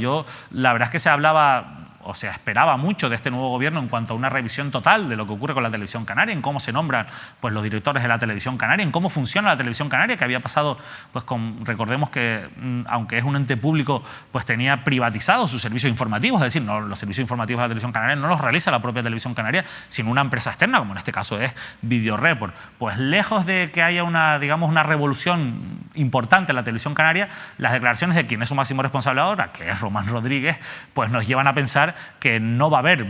La verdad es que se hablaba o se esperaba mucho de este nuevo gobierno en cuanto a una revisión total de lo que ocurre con la televisión canaria, en cómo se nombran pues, los directores de la televisión canaria, en cómo funciona la televisión canaria, que había pasado, pues recordemos que aunque es un ente público, pues tenía privatizados sus servicios informativos, es decir, no, los servicios informativos de la televisión canaria no los realiza la propia televisión canaria, sino una empresa externa, como en este caso es Videoreport. Pues lejos de que haya una revolución importante en la televisión canaria, las declaraciones de quien es su máximo responsable ahora, que es Román Rodríguez, pues nos llevan a pensar que no va a haber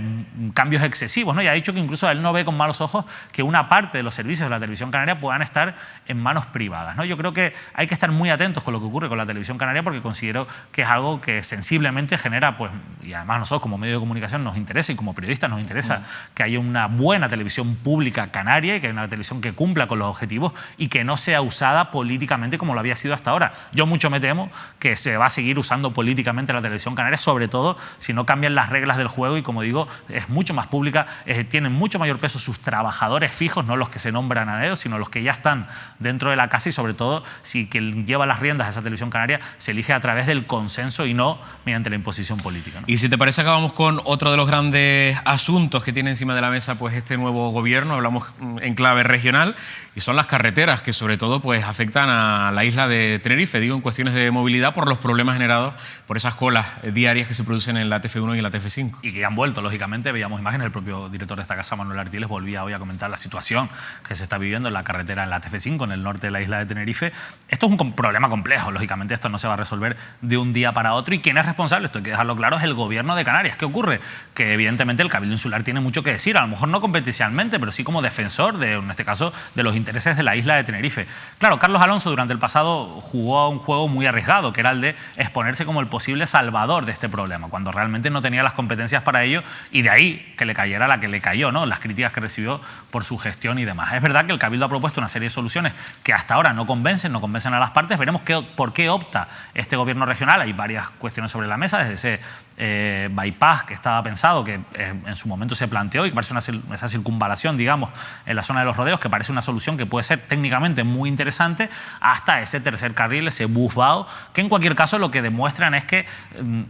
cambios excesivos, ¿no? Y ha dicho que incluso él no ve con malos ojos que una parte de los servicios de la televisión canaria puedan estar en manos privadas, ¿no? Yo creo que hay que estar muy atentos con lo que ocurre con la televisión canaria porque considero que es algo que sensiblemente genera, pues, y además nosotros como medio de comunicación nos interesa y como periodistas nos interesa que haya una buena televisión pública canaria y que haya una televisión que cumpla con los objetivos y que no sea usada políticamente como lo había sido hasta ahora. Yo mucho me temo que se va a seguir usando políticamente la televisión canaria, sobre todo si no cambian las reglas del juego y, como digo, es mucho más pública, tienen mucho mayor peso sus trabajadores fijos, no los que se nombran a dedo, sino los que ya están dentro de la casa y, sobre todo, si quien lleva las riendas de esa televisión canaria se elige a través del consenso y no mediante la imposición política, ¿no? Y si te parece, acabamos con otro de los grandes asuntos que tiene encima de la mesa pues este nuevo gobierno, hablamos en clave regional, y son las carreteras que sobre todo pues afectan a la isla de Tenerife, digo en cuestiones de movilidad por los problemas generados por esas colas diarias que se producen en la TF1 y en la TF5. Y que han vuelto, lógicamente, veíamos imágenes, el propio director de esta casa, Manuel Artiles, volvía hoy a comentar la situación que se está viviendo en la carretera en la TF5, en el norte de la isla de Tenerife. Esto es un problema complejo, lógicamente esto no se va a resolver de un día para otro, y quien es responsable, esto hay que dejarlo claro, es el gobierno de Canarias. ¿Qué ocurre? Que evidentemente el Cabildo Insular tiene mucho que decir, a lo mejor no competencialmente, pero sí como defensor, en este caso, de los intereses de la isla de Tenerife. Claro, Carlos Alonso durante el pasado jugó un juego muy arriesgado, que era el de exponerse como el posible salvador de este problema, cuando realmente no tenía las competencias para ello, y de ahí que le cayera la que le cayó, ¿no? Las críticas que recibió por su gestión y demás. Es verdad que el Cabildo ha propuesto una serie de soluciones que hasta ahora no convencen a las partes. Veremos por qué opta este gobierno regional. Hay varias cuestiones sobre la mesa, desde ese bypass que estaba pensado, que en su momento se planteó y que parece esa circunvalación, digamos, en la zona de los rodeos, que parece una solución que puede ser técnicamente muy interesante, hasta ese tercer carril, ese busbao, que en cualquier caso lo que demuestran es que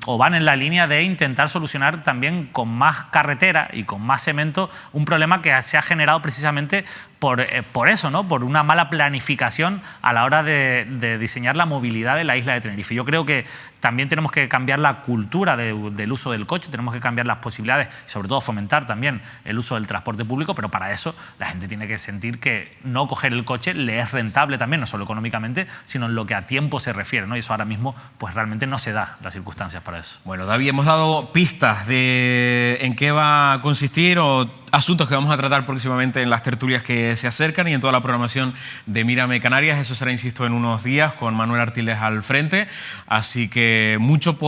o van en la línea de intentar solucionar también con más carretera y con más cemento un problema que se ha generado precisamente por eso, ¿no? Por una mala planificación a la hora de diseñar la movilidad de la isla de Tenerife. Yo creo que también tenemos que cambiar la cultura del uso del coche, tenemos que cambiar las posibilidades y sobre todo fomentar también el uso del transporte público, pero para eso la gente tiene que sentir que no coger el coche le es rentable también, no solo económicamente, sino en lo que a tiempo se refiere, ¿no? Y eso ahora mismo pues realmente no se da las circunstancias para eso. Bueno, David, hemos dado pistas de en qué va a consistir o asuntos que vamos a tratar próximamente en las tertulias que se acercan y en toda la programación de Mírame Canarias. Eso será, insisto, en unos días con Manuel Artiles al frente. Así que mucho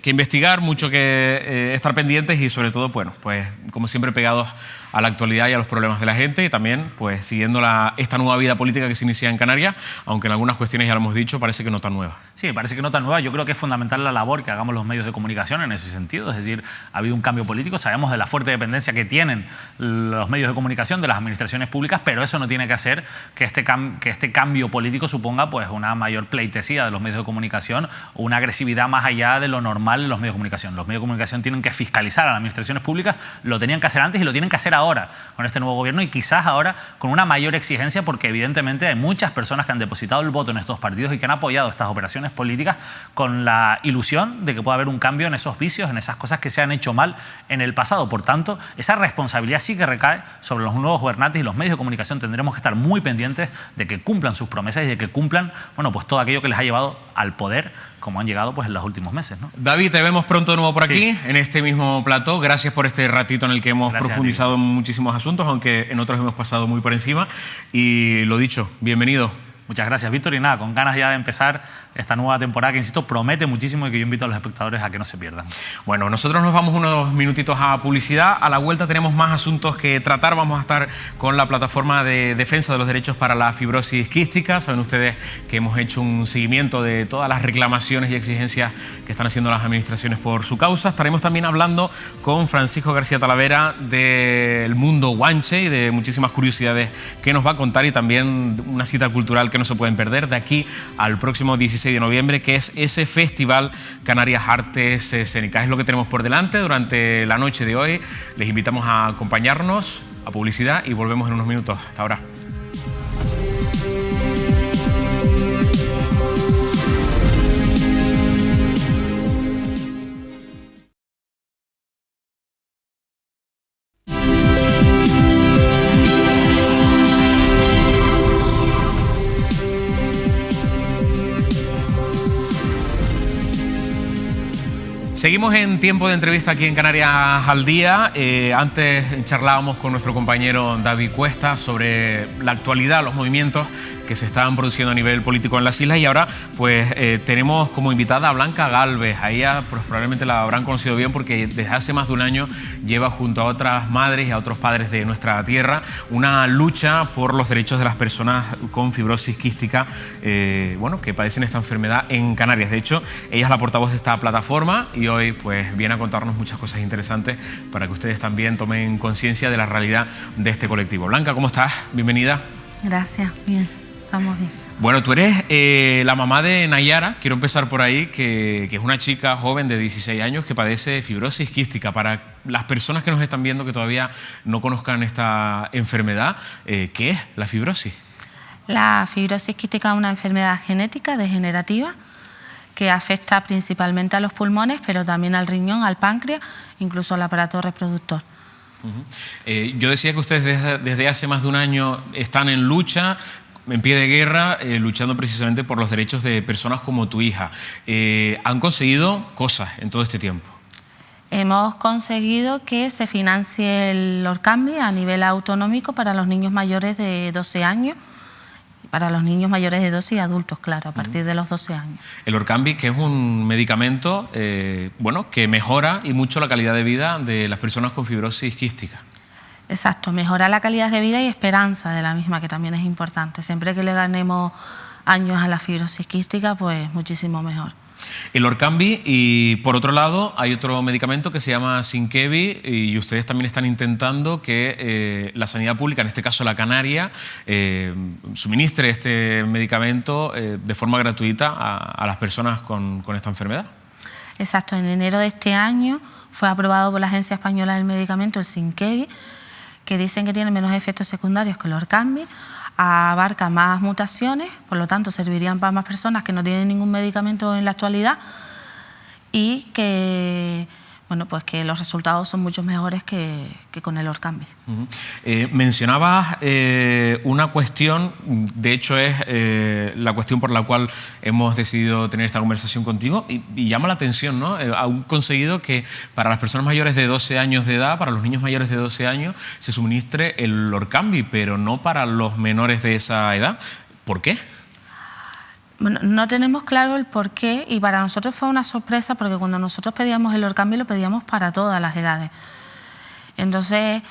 que investigar, mucho que estar pendientes y sobre todo, bueno, pues como siempre pegados a la actualidad y a los problemas de la gente y también pues siguiendo esta nueva vida política que se inicia en Canarias, aunque en algunas cuestiones ya lo hemos dicho, parece que no tan nueva. Sí, parece que no tan nueva. Yo creo que es fundamental la labor que hagamos los medios de comunicación en ese sentido, es decir, ha habido un cambio político, sabemos de la fuerte dependencia que tienen los medios de comunicación de las administraciones públicas, pero eso no tiene que hacer que este cambio político suponga pues una mayor pleitesía de los medios de comunicación o una agresividad más allá de lo normal en los medios de comunicación. Los medios de comunicación tienen que fiscalizar a las administraciones públicas, lo tenían que hacer antes y lo tienen que hacer ahora con este nuevo gobierno y quizás ahora con una mayor exigencia porque evidentemente hay muchas personas que han depositado el voto en estos partidos y que han apoyado estas operaciones políticas con la ilusión de que pueda haber un cambio en esos vicios, en esas cosas que se han hecho mal en el pasado. Por tanto, esa responsabilidad sí que recae sobre los nuevos gobernantes y los medios de comunicación tendremos que estar muy pendientes de que cumplan sus promesas y de que cumplan, bueno, pues todo aquello que les ha llevado al poder como han llegado pues en los últimos meses, ¿no? David, te vemos pronto de nuevo por aquí, en este mismo plató. Gracias por este ratito en el que hemos profundizado en muchísimos asuntos, aunque en otros hemos pasado muy por encima. Y lo dicho, bienvenido. Muchas gracias, Víctor. Y nada, con ganas ya de empezar esta nueva temporada que, insisto, promete muchísimo y que yo invito a los espectadores a que no se pierdan. Bueno, nosotros nos vamos unos minutitos a publicidad. A la vuelta tenemos más asuntos que tratar. Vamos a estar con la plataforma de defensa de los derechos para la fibrosis quística. Saben ustedes que hemos hecho un seguimiento de todas las reclamaciones y exigencias que están haciendo las administraciones por su causa. Estaremos también hablando con Francisco García Talavera del mundo guanche y de muchísimas curiosidades que nos va a contar, y también una cita cultural que no se pueden perder de aquí al próximo 16 de noviembre, que es ese Festival Canarias Artes Escénicas. Es lo que tenemos por delante durante la noche de hoy. Les invitamos a acompañarnos a publicidad y volvemos en unos minutos. Hasta ahora. Seguimos en tiempo de entrevista aquí en Canarias al Día. Antes charlábamos con nuestro compañero David Cuesta sobre la actualidad, los movimientos que se estaban produciendo a nivel político en las islas, y ahora pues tenemos como invitada a Blanca Gálvez. A ella pues, probablemente la habrán conocido bien porque desde hace más de un año lleva junto a otras madres y a otros padres de nuestra tierra una lucha por los derechos de las personas con fibrosis quística, bueno, que padecen esta enfermedad en Canarias. De hecho, ella es la portavoz de esta plataforma y hoy pues viene a contarnos muchas cosas interesantes para que ustedes también tomen conciencia de la realidad de este colectivo. Blanca, ¿cómo estás? Bienvenida. Gracias, bien, estamos bien. Bueno, tú eres la mamá de Nayara, quiero empezar por ahí, que es una chica joven de 16 años que padece fibrosis quística. Para las personas que nos están viendo que todavía no conozcan esta enfermedad, ¿qué es la fibrosis? La fibrosis quística es una enfermedad genética degenerativa que afecta principalmente a los pulmones, pero también al riñón, al páncreas, incluso al aparato reproductor. Yo decía que ustedes desde hace más de un año están en lucha, en pie de guerra, luchando precisamente por los derechos de personas como tu hija. ¿Han conseguido cosas en todo este tiempo? Hemos conseguido que se financie el Orkambi a nivel autonómico para los niños mayores de 12 años, para los niños mayores de 12 y adultos, claro, a partir de los 12 años. El Orkambi, que es un medicamento bueno, que mejora y mucho la calidad de vida de las personas con fibrosis quística. Exacto, mejora la calidad de vida y esperanza de la misma, que también es importante. Siempre que le ganemos años a la fibrosis quística, pues muchísimo mejor. El Orkambi, y por otro lado hay otro medicamento que se llama Sinkevi, y ustedes también están intentando que la sanidad pública, en este caso la Canaria, suministre este medicamento de forma gratuita a las personas con esta enfermedad. Exacto, en enero de este año fue aprobado por la Agencia Española del Medicamento el Sinkevi, que dicen que tiene menos efectos secundarios que el Orkambi, abarca más mutaciones, por lo tanto servirían para más personas que no tienen ningún medicamento en la actualidad, y que, bueno, pues que los resultados son mucho mejores que con el Orkambi. Mencionabas una cuestión, de hecho es la cuestión por la cual hemos decidido tener esta conversación contigo, y llama la atención, ¿no? Han conseguido que para las personas mayores de 12 años de edad, para los niños mayores de 12 años, se suministre el Orkambi, pero no para los menores de esa edad. ¿Por qué? Bueno, no tenemos claro el por qué, y para nosotros fue una sorpresa porque cuando nosotros pedíamos el Orkambi lo pedíamos para todas las edades. Entonces,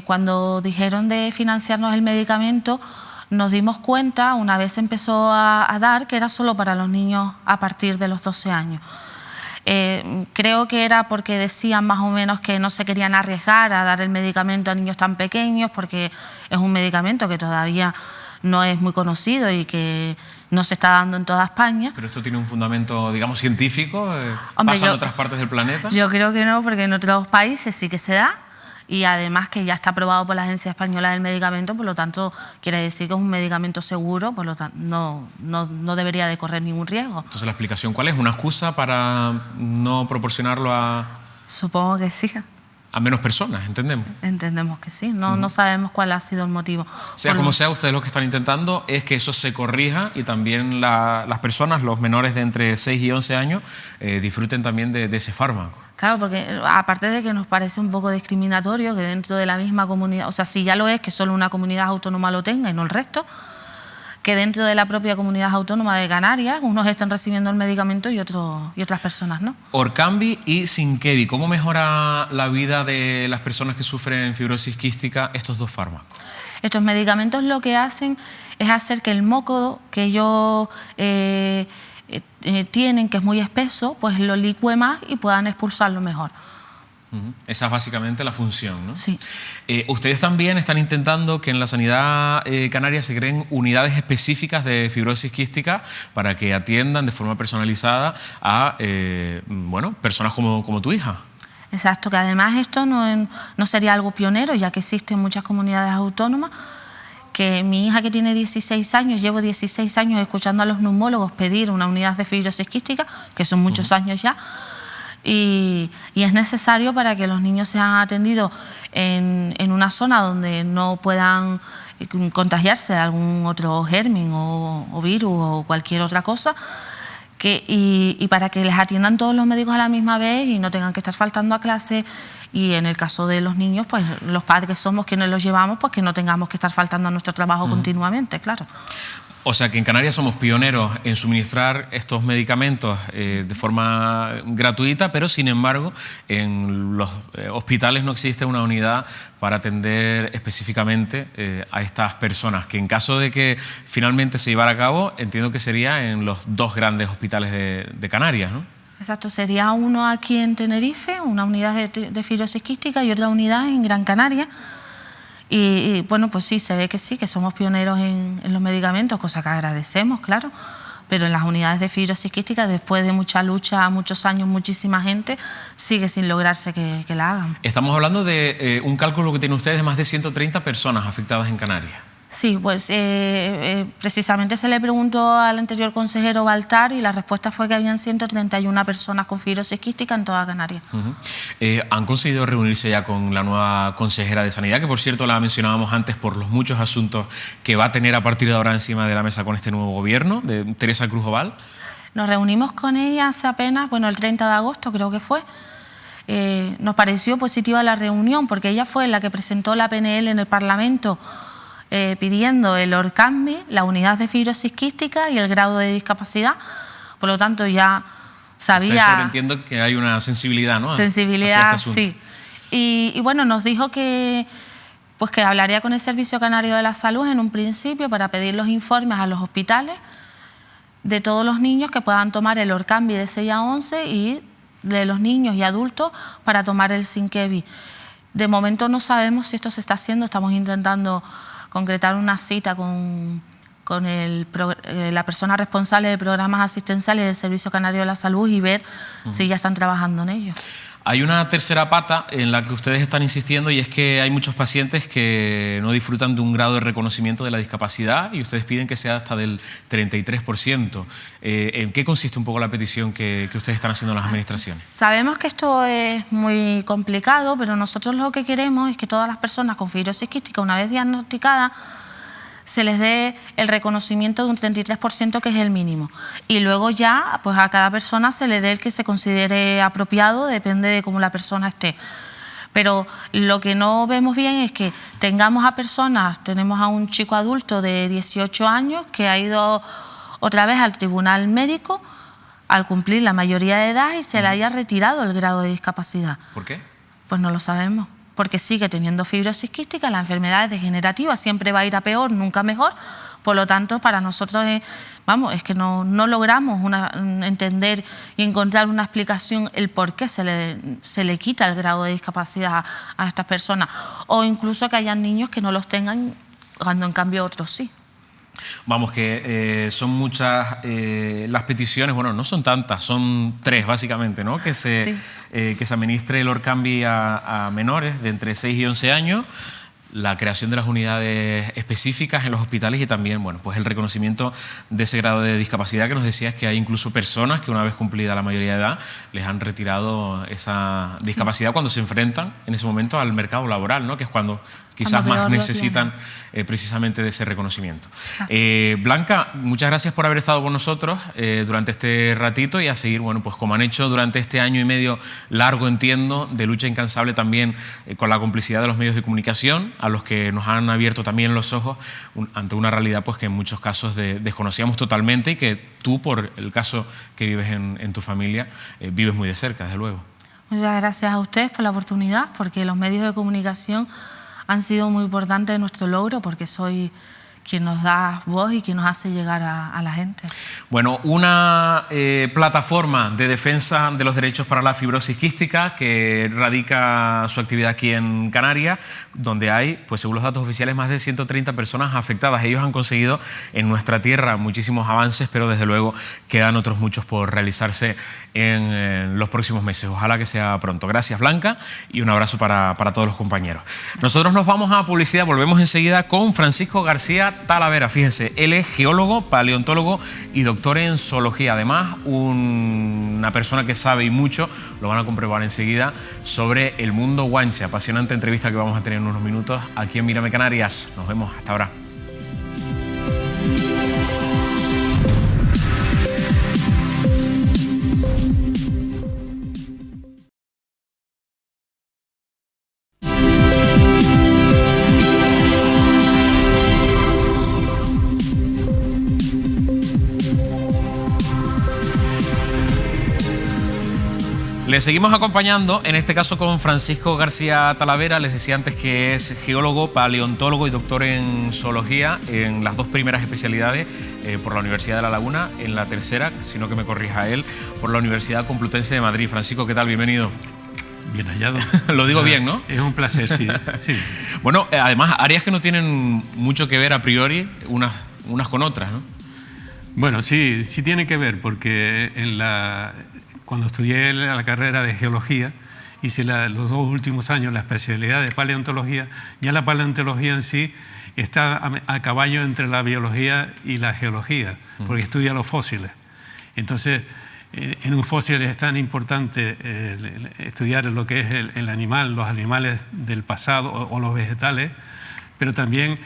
cuando dijeron de financiarnos el medicamento, nos dimos cuenta, una vez empezó a dar, que era solo para los niños a partir de los 12 años. Creo que era porque decían más o menos que no se querían arriesgar a dar el medicamento a niños tan pequeños, porque es un medicamento que todavía no es muy conocido y que no se está dando en toda España. ¿Pero esto tiene un fundamento, digamos, científico? Hombre, ¿Pasa en otras partes del planeta? Yo creo que no, porque en otros países sí que se da, y además que ya está aprobado por la Agencia Española del Medicamento, por lo tanto quiere decir que es un medicamento seguro, por lo tanto no debería de correr ningún riesgo. Entonces, ¿la explicación cuál es? ¿Una excusa para no proporcionarlo a...? Supongo que sí. A menos personas, ¿entendemos? Entendemos que sí, no sabemos cuál ha sido el motivo. Sea como sea, ustedes lo que están intentando es que eso se corrija y también las personas, los menores de entre 6 y 11 años, disfruten también de ese fármaco. Claro, porque aparte de que nos parece un poco discriminatorio que dentro de la misma comunidad, o sea, si ya lo es, que solo una comunidad autónoma lo tenga y no el resto, que dentro de la propia comunidad autónoma de Canarias unos están recibiendo el medicamento y otras personas no. Orkambi y Sinkevi, ¿cómo mejora la vida de las personas que sufren fibrosis quística estos dos fármacos? Estos medicamentos lo que hacen es hacer que el moco que ellos tienen, que es muy espeso, pues lo licúe más y puedan expulsarlo mejor. Esa es básicamente la función, ¿no? Sí. Ustedes también están intentando que en la sanidad canaria se creen unidades específicas de fibrosis quística para que atiendan de forma personalizada a personas como tu hija. Exacto, que además esto no sería algo pionero, ya que existen muchas comunidades autónomas, que mi hija, que tiene 16 años, llevo 16 años escuchando a los neumólogos pedir una unidad de fibrosis quística, que son muchos años ya, y es necesario para que los niños sean atendidos en una zona donde no puedan contagiarse de algún otro germen o virus o cualquier otra cosa, y para que les atiendan todos los médicos a la misma vez y no tengan que estar faltando a clase, y en el caso de los niños, pues los padres somos quienes los llevamos, pues que no tengamos que estar faltando a nuestro trabajo continuamente, claro. O sea que en Canarias somos pioneros en suministrar estos medicamentos de forma gratuita, pero sin embargo en los hospitales no existe una unidad para atender específicamente a estas personas, que en caso de que finalmente se llevara a cabo, entiendo que sería en los dos grandes hospitales de Canarias, ¿no? Exacto, sería uno aquí en Tenerife, una unidad de fibrosis quística, y otra unidad en Gran Canaria. Y bueno, pues sí, se ve que sí, que somos pioneros en los medicamentos, cosa que agradecemos, claro, pero en las unidades de fibrosis quística, después de mucha lucha, muchos años, muchísima gente, sigue sin lograrse que la hagan. Estamos hablando de un cálculo que tienen ustedes de más de 130 personas afectadas en Canarias. Sí, pues precisamente se le preguntó al anterior consejero Baltar y la respuesta fue que habían 131 personas con fibrosis quística en toda Canarias. ¿Han conseguido reunirse ya con la nueva consejera de Sanidad, que por cierto la mencionábamos antes por los muchos asuntos que va a tener a partir de ahora encima de la mesa con este nuevo gobierno, de Teresa Cruz Oval? Nos reunimos con ella hace apenas, el 30 de agosto creo que fue. Nos pareció positiva la reunión porque ella fue la que presentó la PNL en el Parlamento, pidiendo el Orkambi, la unidad de fibrosis quística y el grado de discapacidad. Por lo tanto, ya sabía... Entiendo que hay una sensibilidad, ¿no? Sensibilidad, sí. Y bueno, nos dijo que hablaría con el Servicio Canario de la Salud en un principio para pedir los informes a los hospitales de todos los niños que puedan tomar el Orkambi de 6 a 11 y de los niños y adultos para tomar el Sinkevi. De momento no sabemos si esto se está haciendo, estamos intentando concretar una cita con la persona responsable de programas asistenciales del Servicio Canario de la Salud y ver si ya están trabajando en ello. Hay una tercera pata en la que ustedes están insistiendo, y es que hay muchos pacientes que no disfrutan de un grado de reconocimiento de la discapacidad y ustedes piden que sea hasta del 33%. ¿En qué consiste un poco la petición que ustedes están haciendo en las administraciones? Sabemos que esto es muy complicado, pero nosotros lo que queremos es que todas las personas con fibrosis quística, una vez diagnosticadas, se les dé el reconocimiento de un 33%, que es el mínimo. Y luego ya, pues a cada persona se le dé el que se considere apropiado, depende de cómo la persona esté. Pero lo que no vemos bien es que tenemos a un chico adulto de 18 años que ha ido otra vez al tribunal médico al cumplir la mayoría de edad y se le haya retirado el grado de discapacidad. ¿Por qué? Pues no lo sabemos. Porque sigue teniendo fibrosis quística, la enfermedad es degenerativa, siempre va a ir a peor, nunca mejor. Por lo tanto, para nosotros es que no logramos entender y encontrar una explicación el por qué se le quita el grado de discapacidad a estas personas. O incluso que hayan niños que no los tengan, cuando en cambio otros sí. Vamos, que son muchas las peticiones, bueno, no son tantas, son 3 básicamente, ¿no? Que se administre el Orkambi a menores de entre 6 y 11 años, la creación de las unidades específicas en los hospitales y también, bueno, pues el reconocimiento de ese grado de discapacidad que nos decías que hay incluso personas que una vez cumplida la mayoría de edad les han retirado esa discapacidad cuando se enfrentan en ese momento al mercado laboral, ¿no? Que es cuando quizás Cuando más peor lo necesitan precisamente de ese reconocimiento. Blanca, muchas gracias por haber estado con nosotros durante este ratito y a seguir, bueno, pues como han hecho durante este año y medio largo, entiendo, de lucha incansable también con la complicidad de los medios de comunicación, a los que nos han abierto también los ojos ante una realidad pues que en muchos casos desconocíamos totalmente y que tú, por el caso que vives en tu familia, vives muy de cerca, desde luego. Muchas gracias a ustedes por la oportunidad, porque los medios de comunicación han sido muy importantes en nuestro logro, porque soy quien nos da voz y quien nos hace llegar a la gente. Bueno, una plataforma de defensa de los derechos para la fibrosis quística que radica su actividad aquí en Canarias, donde hay, pues según los datos oficiales, más de 130 personas afectadas. Ellos han conseguido en nuestra tierra muchísimos avances, pero desde luego quedan otros muchos por realizarse en los próximos meses. Ojalá que sea pronto. Gracias, Blanca, y un abrazo para todos los compañeros. Nosotros nos vamos a publicidad, volvemos enseguida con Francisco García Talavera. Fíjense, él es geólogo, paleontólogo y doctor en zoología. Además, una persona que sabe y mucho, lo van a comprobar enseguida, sobre el mundo guanche. Apasionante entrevista que vamos a tener en unos minutos aquí en Mírame Canarias. Nos vemos, hasta ahora. Les seguimos acompañando, en este caso con Francisco García Talavera. Les decía antes que es geólogo, paleontólogo y doctor en zoología en las dos primeras especialidades por la Universidad de La Laguna, en la tercera, sino que me corrija él, por la Universidad Complutense de Madrid. Francisco, ¿qué tal? Bienvenido. Bien hallado. Lo digo bien, ¿no? Es un placer, sí. Sí. Bueno, además, áreas que no tienen mucho que ver a priori unas con otras, ¿no? Bueno, sí tiene que ver, porque cuando estudié la carrera de geología, hice los 2 últimos años la especialidad de paleontología. Ya la paleontología en sí está a caballo entre la biología y la geología, porque estudia los fósiles. Entonces, en un fósil es tan importante estudiar lo que es el animal, los animales del pasado o los vegetales, pero también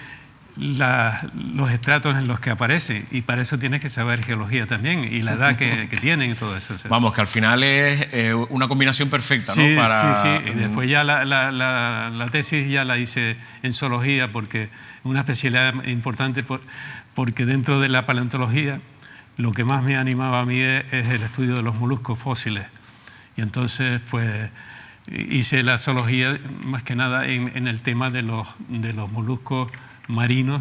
los estratos en los que aparece, y para eso tienes que saber geología también y la edad que tienen y todo eso. Vamos, que al final es una combinación perfecta, ¿no? Sí, sí. Y después ya la tesis ya la hice en zoología, porque una especialidad importante, porque dentro de la paleontología lo que más me animaba a mí es el estudio de los moluscos fósiles. Y entonces, pues, hice la zoología más que nada en el tema de los moluscos marinos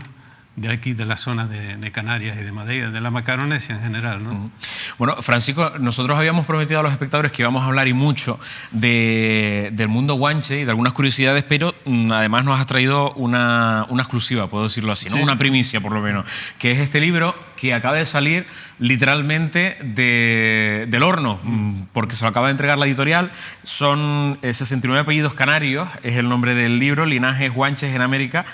de aquí, de la zona de Canarias y de Madeira, de la Macaronesia en general, ¿no? Bueno, Francisco, nosotros habíamos prometido a los espectadores que íbamos a hablar y mucho del mundo guanche y de algunas curiosidades, pero además nos has traído una exclusiva, puedo decirlo así, ¿no? Sí. Una primicia, por lo menos, que es este libro que acaba de salir literalmente del horno, porque se lo acaba de entregar la editorial. Son 69 apellidos canarios, es el nombre del libro, Linajes Guanches en América.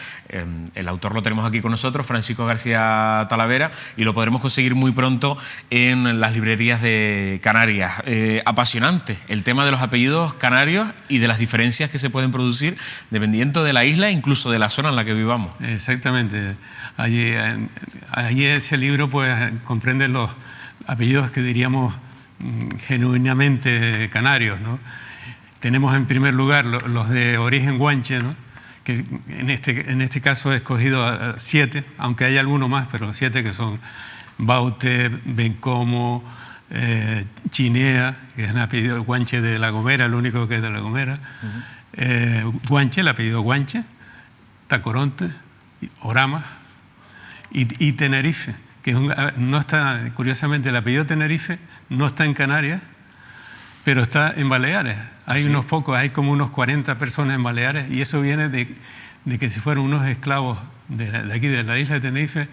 El autor lo tenemos aquí con nosotros, Francisco García Talavera, y lo podremos conseguir muy pronto en las librerías de Canarias. Apasionante el tema de los apellidos canarios y de las diferencias que se pueden producir dependiendo de la isla e incluso de la zona en la que vivamos. Exactamente. Allí ese libro pues comprende los apellidos que diríamos genuinamente canarios, ¿no? Tenemos en primer lugar los de origen guanche, ¿no? Que en este caso he escogido 7, aunque hay algunos más, pero 7 que son Baute, Bencomo, Chinea, que es un apellido guanche de La Gomera, el único que es de La Gomera, Guanche, el apellido Guanche, Tacoronte, Orama y Tenerife, que no está, curiosamente, el apellido Tenerife no está en Canarias, pero está en Baleares. Hay unos pocos, hay como unos 40 personas en Baleares, y eso viene de que si fueron unos esclavos de aquí, de la isla de Tenerife,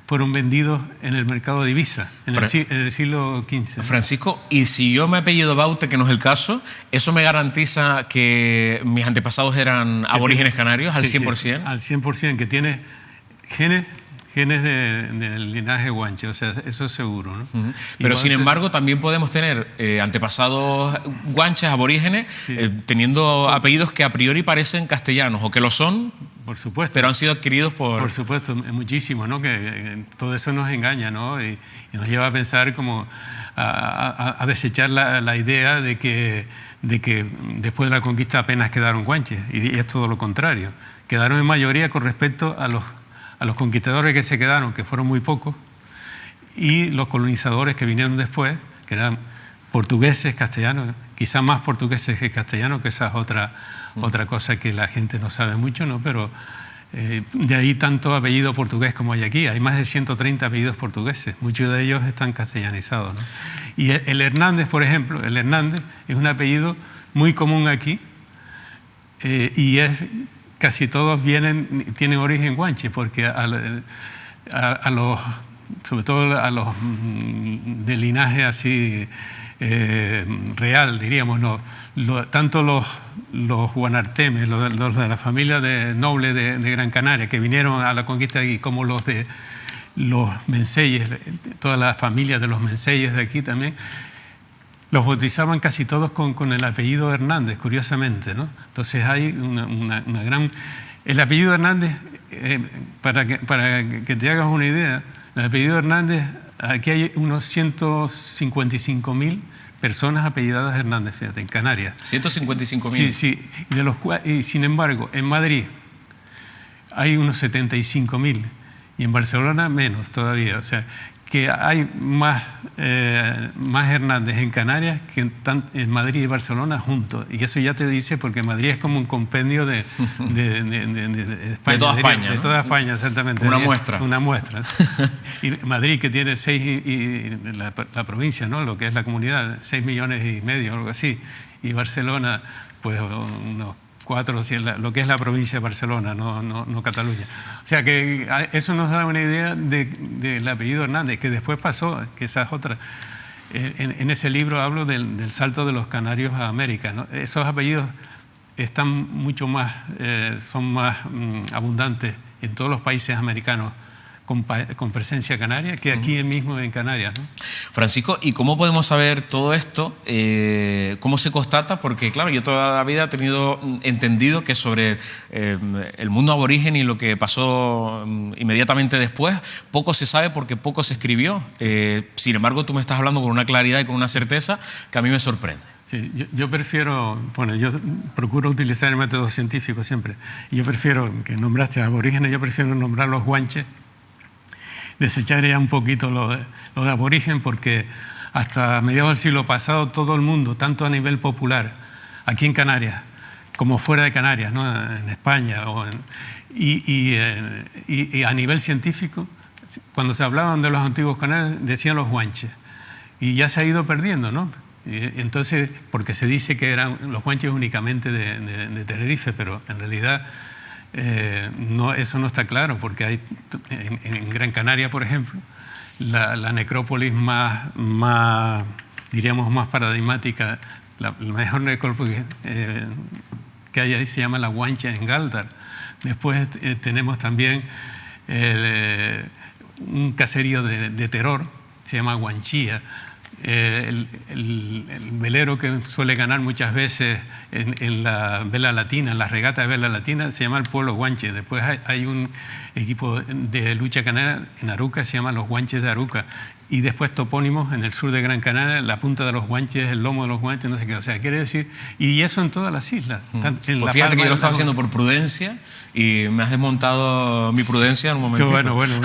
fueron vendidos en el mercado de Ibiza, en el siglo XV. Francisco, y si yo me apellido Baute, que no es el caso, ¿eso me garantiza que mis antepasados eran aborígenes canarios al 100%? Sí, al 100%, que tiene genes del linaje guanche, o sea, eso es seguro, ¿no? Pero sin embargo también podemos tener antepasados guanches, aborígenes, teniendo apellidos que a priori parecen castellanos, o que lo son, por supuesto. Pero han sido adquiridos por... Por supuesto, muchísimo, ¿no? Que todo eso nos engaña, ¿no? Y nos lleva a pensar como a desechar la idea de que después de la conquista apenas quedaron guanches, y es todo lo contrario. Quedaron en mayoría con respecto a los conquistadores que se quedaron, que fueron muy pocos, y los colonizadores que vinieron después, que eran portugueses, castellanos, quizás más portugueses que castellanos, que esa es otra cosa que la gente no sabe mucho, ¿no? Pero de ahí tanto apellido portugués como hay aquí. Hay más de 130 apellidos portugueses, muchos de ellos están castellanizados, ¿no? Y el Hernández, por ejemplo, el Hernández es un apellido muy común aquí, y casi todos tienen origen guanche, porque sobre todo a los de linaje así real, diríamos, no, tanto los guanartemes, los de la familia noble de Gran Canaria, que vinieron a la conquista de aquí, como los de los Menceyes, todas las familias de los Menceyes de aquí también, los bautizaban casi todos con el apellido Hernández, curiosamente, ¿no? Entonces hay una gran... El apellido Hernández, para que te hagas una idea, el apellido Hernández, aquí hay unos 155.000 personas apellidadas Hernández, fíjate, en Canarias. 155.000. Sí, sí. Y sin embargo, en Madrid hay unos 75.000 y en Barcelona menos todavía. O sea, que hay más Hernández en Canarias que en Madrid y Barcelona juntos. Y eso ya te dice, porque Madrid es como un compendio de España. De toda España, de ¿no? toda España, exactamente. Una muestra. Una muestra. Y Madrid, que tiene 6, y la provincia, ¿no? Lo que es la comunidad, 6,5 millones, algo así. Y Barcelona, pues unos 4, lo que es la provincia de Barcelona, no Cataluña. O sea que eso nos da una idea del apellido Hernández, que después pasó, que esa es otra. En ese libro hablo del salto de los canarios a América, ¿no? Esos apellidos están mucho más, son más abundantes en todos los países americanos con presencia canaria que aquí mismo en Canarias, ¿no? Francisco, ¿y cómo podemos saber todo esto? ¿Cómo se constata? Porque, claro, yo toda la vida he entendido que sobre el mundo aborigen y lo que pasó inmediatamente después, poco se sabe porque poco se escribió. Sin embargo, tú me estás hablando con una claridad y con una certeza que a mí me sorprende. Sí, yo prefiero, bueno, yo procuro utilizar el método científico siempre. Yo prefiero, que nombraste a aborígenes, yo prefiero nombrar los guanches, desechar ya un poquito lo de aborigen, porque hasta mediados del siglo pasado todo el mundo, tanto a nivel popular, aquí en Canarias, como fuera de Canarias, ¿no? En España, y a nivel científico, cuando se hablaban de los antiguos canarios, decían los guanches. Y ya se ha ido perdiendo, ¿no? Entonces, porque se dice que eran los guanches únicamente de Tenerife, pero en realidad... eso no está claro, porque hay en Gran Canaria, por ejemplo, la necrópolis más diríamos, más paradigmática, la mejor necrópolis que hay ahí se llama la Guancha en Galdar. Después tenemos también un caserío de terror, se llama Guanchía. El velero que suele ganar muchas veces en la vela latina, en las regatas de vela latina, se llama el Pueblo Guanche. Después hay un equipo de lucha canaria en Aruca, se llama los Guanches de Aruca. Y después topónimos en el sur de Gran Canaria, la punta de los guanches, el lomo de los guanches, no sé qué. O sea, quiere decir... Y eso en todas las islas. Pues fíjate que yo lo estaba haciendo por prudencia y me has desmontado mi prudencia en un momentito. Bueno.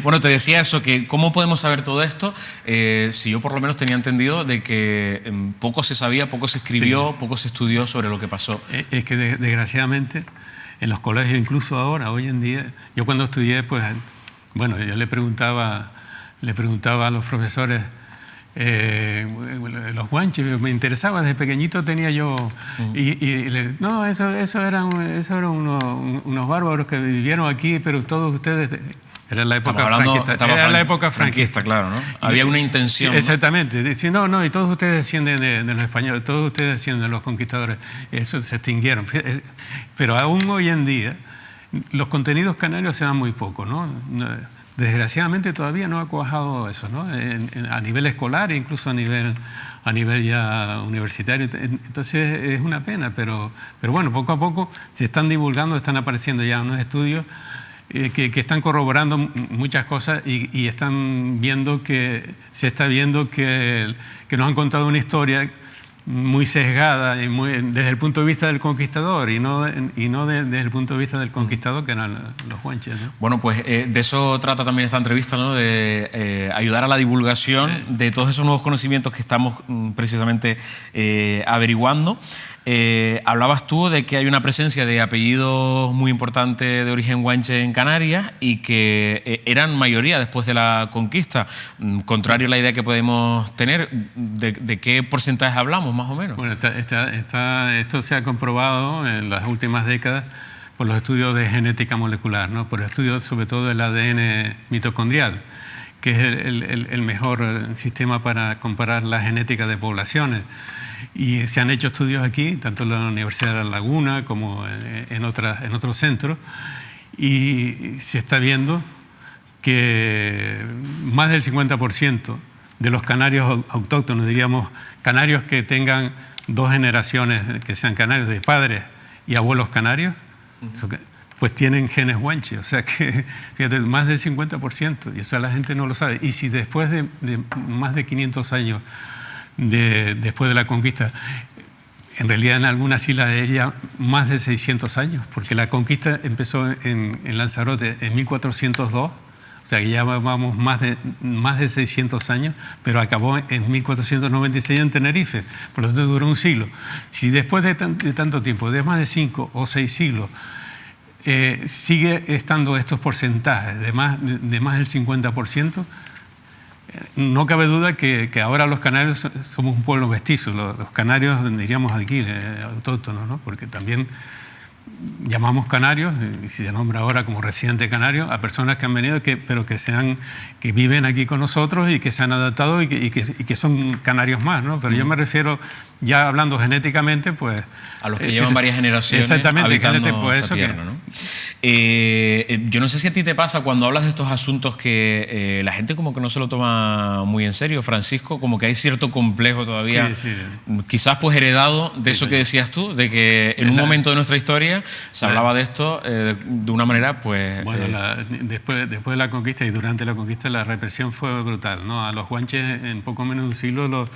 Bueno, te decía eso, que ¿cómo podemos saber todo esto? Si yo por lo menos tenía entendido de que poco se sabía, poco se escribió, poco se estudió sobre lo que pasó. Es que desgraciadamente en los colegios, incluso ahora, hoy en día, yo cuando estudié, pues, bueno, yo le preguntaba a los profesores los guanches, me interesaba, desde pequeñito tenía yo, no, eso eran unos bárbaros que vivieron aquí, pero todos ustedes... Era la época franquista. Era la época franquista, claro, ¿no? Había una intención. Exactamente. Decir, no, y todos ustedes descienden de los españoles, todos ustedes descienden de los conquistadores. Eso se extinguieron. Pero aún hoy en día, los contenidos canarios se dan muy poco, ¿no? desgraciadamente todavía no ha cuajado eso, ¿no? A nivel escolar e incluso a nivel ya universitario. Entonces es una pena, pero bueno, poco a poco se están divulgando, están apareciendo ya unos estudios que están corroborando muchas cosas y están viendo que se está viendo que nos han contado una historia muy sesgada y desde el punto de vista del conquistador y no desde el punto de vista del conquistador, que eran los guanches, ¿no? Bueno, pues de eso trata también esta entrevista, ¿no? De ayudar a la divulgación de todos esos nuevos conocimientos que estamos precisamente averiguando. Hablabas tú de que hay una presencia de apellidos muy importante de origen guanche en Canarias y que eran mayoría después de la conquista, contrario a la idea que podemos tener. ¿De qué porcentaje hablamos, más o menos? Bueno, esto se ha comprobado en las últimas décadas por los estudios de genética molecular, ¿no? Por estudios sobre todo del ADN mitocondrial, que es el mejor sistema para comparar la genética de poblaciones. Y se han hecho estudios aquí, tanto en la Universidad de La Laguna como en otros centros, y se está viendo que más del 50% de los canarios autóctonos, diríamos canarios que tengan 2 generaciones, que sean canarios de padres y abuelos canarios, pues tienen genes guanche. O sea que, fíjate, más del 50%, y eso la gente no lo sabe. Y si después de más de 500 años después de la conquista, en realidad en algunas islas de ella más de 600 años, porque la conquista empezó en Lanzarote en 1402, o sea que ya vamos más de 600 años, pero acabó en 1496 en Tenerife, por lo tanto duró un siglo. Si después de tanto tiempo, de más de 5 o 6 siglos, sigue estando estos porcentajes de más del 50%, no cabe duda que ahora los canarios somos un pueblo mestizo, los canarios, diríamos aquí, autóctonos, ¿no? Porque también llamamos canarios, y se nombra ahora como residente canario, a personas que han venido, pero que viven aquí con nosotros y que se han adaptado y que son canarios más, ¿no? Pero yo me refiero, ya hablando genéticamente, pues... A los que llevan varias generaciones exactamente, habitando pues esta eso tierra, ¿no? Yo no sé si a ti te pasa cuando hablas de estos asuntos que la gente como que no se lo toma muy en serio, Francisco, como que hay cierto complejo todavía, quizás pues heredado de eso que decías tú, de que en un momento de nuestra historia se hablaba de esto de una manera pues... Bueno, después de la conquista y durante la conquista la represión fue brutal, ¿no? A los guanches en poco menos de un siglo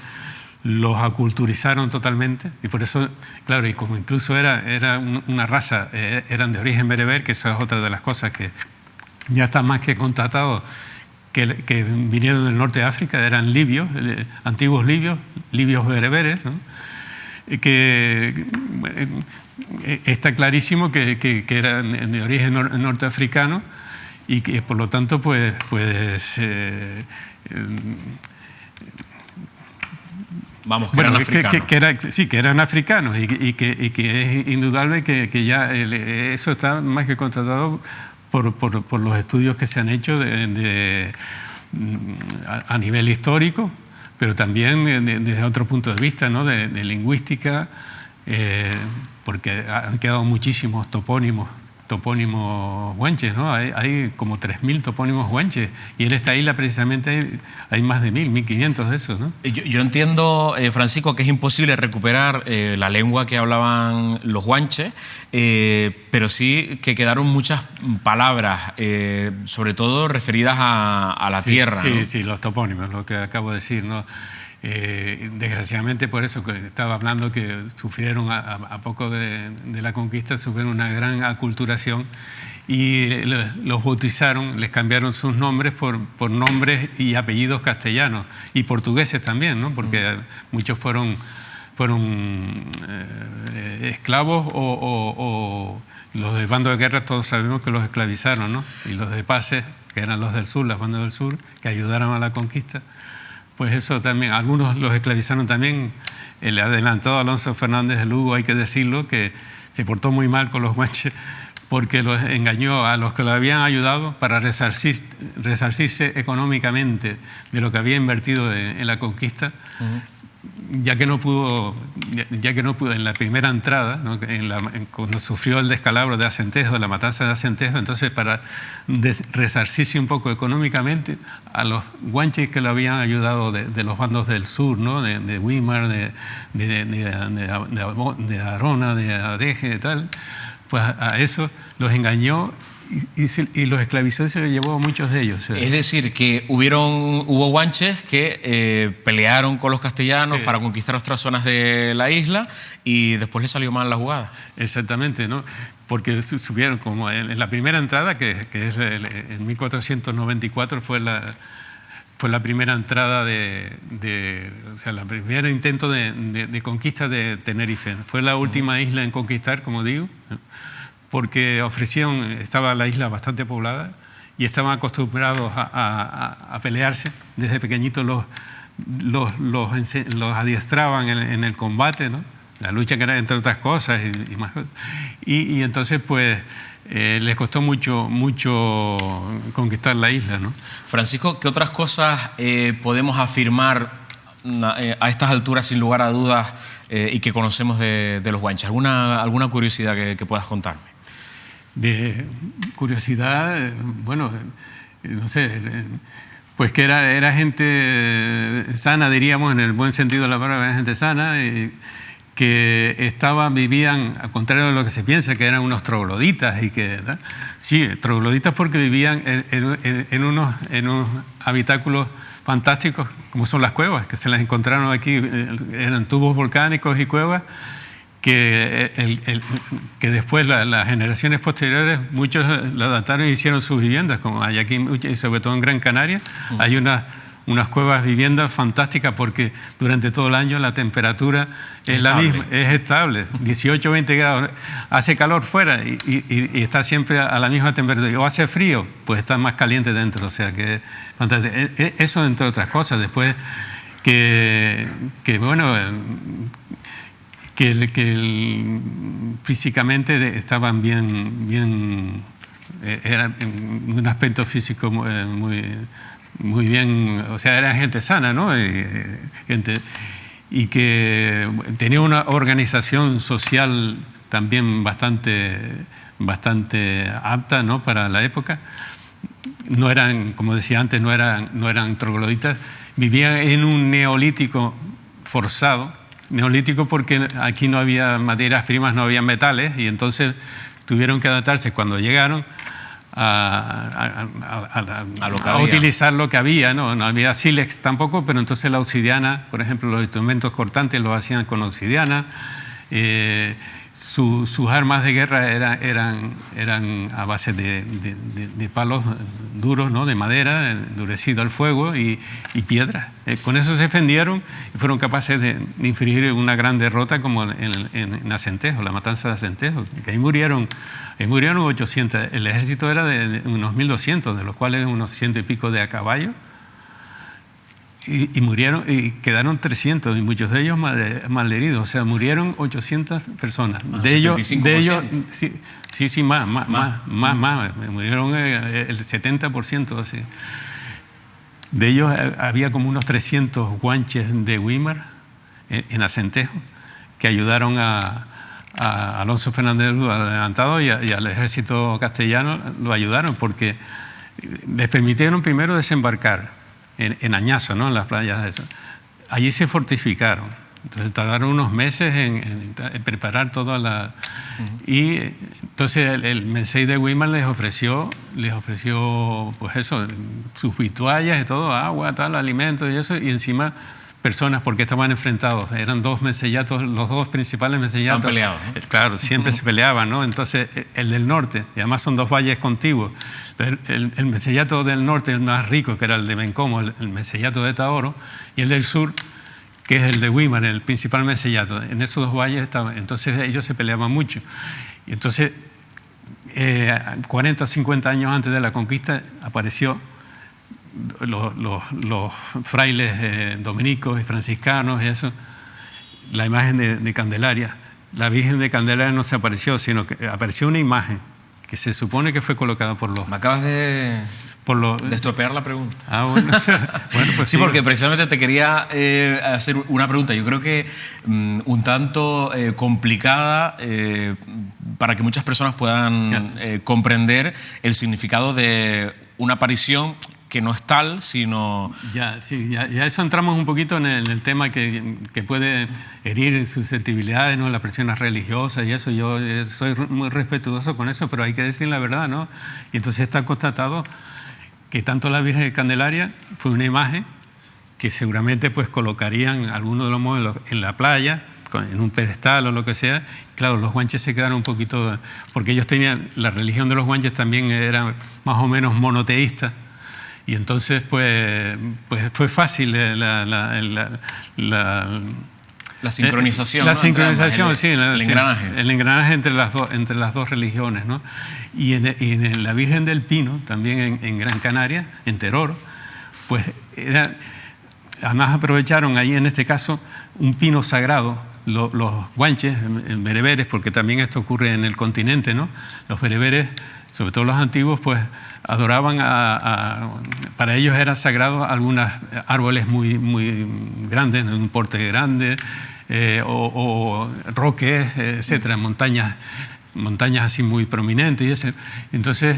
los aculturizaron totalmente, y por eso, claro, y como incluso era una raza, eran de origen bereber, que eso es otra de las cosas que ya está más que constatado, que vinieron del norte de África, eran libios, antiguos libios bereberes, ¿no? Que está clarísimo que eran de origen norteafricano y que por lo tanto vamos, que eran africanos. Que eran africanos y que es indudable que ya eso está más que constatado por los estudios que se han hecho a nivel histórico, pero también desde otro punto de vista, ¿no? de lingüística, porque han quedado muchísimos topónimos guanches, ¿no? Hay como 3.000 topónimos guanches, y en esta isla precisamente hay más de 1.500 de esos, ¿no? Yo entiendo, Francisco, que es imposible recuperar la lengua que hablaban los guanches, pero sí que quedaron muchas palabras, sobre todo referidas a la tierra. Sí, ¿no? sí, los topónimos, lo que acabo de decir, ¿no? Desgraciadamente, por eso que estaba hablando, que sufrieron a poco de la conquista, sufrieron una gran aculturación y los bautizaron, les cambiaron sus nombres por nombres y apellidos castellanos y portugueses también, ¿no? Porque muchos fueron esclavos o los del bando de guerra, todos sabemos que los esclavizaron, ¿no? Y los de pases, que eran los del sur, las bandas del sur, que ayudaron a la conquista. Pues eso también, algunos los esclavizaron también. El adelantado Alonso Fernández de Lugo, hay que decirlo, que se portó muy mal con los guanches porque los engañó a los que lo habían ayudado para resarcirse económicamente de lo que había invertido en la conquista. ya que no pudo en la primera entrada, ¿no? Cuando sufrió el descalabro de Acentejo, la matanza de Acentejo, entonces para resarcirse un poco económicamente a los guanches que lo habían ayudado de los bandos del sur, ¿no? de Weimar, de Arona, de Adeje y tal, pues a eso los engañó y los esclavizó y se llevó a muchos de ellos. Es decir, que hubo guanches que pelearon con los castellanos para conquistar otras zonas de la isla y después les salió mal la jugada. Exactamente, ¿no? Porque subieron como en la primera entrada, que es en 1494 fue la primera entrada o sea, el primer intento de conquista de Tenerife. Fue la última isla en conquistar, como digo, ¿no? Porque estaba la isla bastante poblada y estaban acostumbrados a pelearse. Desde pequeñitos los adiestraban en el combate, ¿no? La lucha que era entre otras cosas y más cosas. Y entonces, pues, les costó mucho conquistar la isla, ¿no? Francisco, ¿qué otras cosas podemos afirmar a estas alturas, sin lugar a dudas, y que conocemos de los guanches? ¿Alguna curiosidad que puedas contarme? De curiosidad, bueno, no sé, pues que era gente sana, diríamos, en el buen sentido de la palabra, era gente sana, que vivían, al contrario de lo que se piensa, que eran unos trogloditas y que, ¿verdad? Sí, trogloditas porque vivían en unos habitáculos fantásticos, como son las cuevas, que se las encontraron aquí, eran tubos volcánicos y cuevas, que después las generaciones posteriores, muchos la dataron y hicieron sus viviendas, como hay aquí, y sobre todo en Gran Canaria, hay unas cuevas viviendas fantásticas porque durante todo el año la temperatura es la misma, es estable, 18 o 20 grados, hace calor fuera y está siempre a la misma temperatura, o hace frío, pues está más caliente dentro, o sea que fantástico. Eso entre otras cosas, después que bueno, que físicamente estaban bien, eran en un aspecto físico muy bien, o sea, eran gente sana, ¿no? Y que tenía una organización social también bastante apta, ¿no? Para la época. No eran, como decía antes, no eran trogloditas, vivían en un neolítico forzado. Neolítico porque aquí no había materias primas, no había metales, y entonces tuvieron que adaptarse cuando llegaron a utilizar lo que había, ¿no? No había sílex tampoco, pero entonces la obsidiana, por ejemplo, los instrumentos cortantes los hacían con obsidiana. Sus armas de guerra eran a base de palos duros, ¿no? De madera, endurecido al fuego y piedra. Con eso se defendieron y fueron capaces de infligir una gran derrota como en Acentejo, la matanza de Acentejo, que ahí murieron 800. El ejército era de unos 1.200, de los cuales unos 100 y pico de a caballo. Y murieron, y quedaron 300, y muchos de ellos malheridos. O sea, murieron 800 personas. De ellos, sí, más. Murieron el 70%. Así. De ellos había como unos 300 guanches de Weimar en Acentejo, que ayudaron a Alonso Fernández Adelantado y al ejército castellano, lo ayudaron porque les permitieron primero desembarcar en Añazo, ¿no? En las playas de eso. Allí se fortificaron. Entonces tardaron unos meses en preparar toda la... Y entonces el Mensei de Weimar les ofreció pues eso, sus vituallas y todo, agua, tal, alimentos y eso, y encima personas, porque estaban enfrentados. Eran dos mensellatos, los dos principales mensellatos. Están peleados, ¿no? Claro, siempre se peleaban, ¿no? Entonces el del norte, y además son dos valles contiguos. El mensellato del norte, el más rico, que era el de Bencomo, el mensellato de Taoro, y el del sur, que es el de Weimar, el principal mensellato. En esos dos valles estaban, entonces ellos se peleaban mucho. Y entonces, 40 o 50 años antes de la conquista, apareció los frailes dominicos y franciscanos y eso, la imagen de Candelaria. La Virgen de Candelaria no se apareció, sino que apareció una imagen que se supone que fue colocada por los... Me acabas de De estropear la pregunta. Ah, bueno. Bueno, pues sí, porque precisamente te quería hacer una pregunta. Yo creo que un tanto complicada para que muchas personas puedan comprender el significado de una aparición que no es tal, sino... Ya eso entramos un poquito en el tema que puede herir susceptibilidades, ¿no? Las presiones religiosas y eso. Yo soy muy respetuoso con eso, pero hay que decir la verdad, ¿no? Y entonces está constatado que tanto la Virgen de Candelaria fue una imagen que seguramente pues colocarían algunos de los modelos en la playa, en un pedestal o lo que sea. Claro, los guanches se quedaron un poquito... Porque ellos tenían... La religión de los guanches también era más o menos monoteísta. Y entonces, pues fue fácil la sincronización. La sincronización, sí. El engranaje. El engranaje entre las dos religiones, ¿no? Y en la Virgen del Pino, también en Gran Canaria, en Teror, pues además aprovecharon ahí en este caso un pino sagrado. Los guanches, bereberes, porque también esto ocurre en el continente, ¿no? Los bereberes, sobre todo los antiguos, pues adoraban para ellos eran sagrados algunos árboles muy, muy grandes, de un porte grande, o roques, etcétera, montañas así muy prominentes. Y ese. Entonces,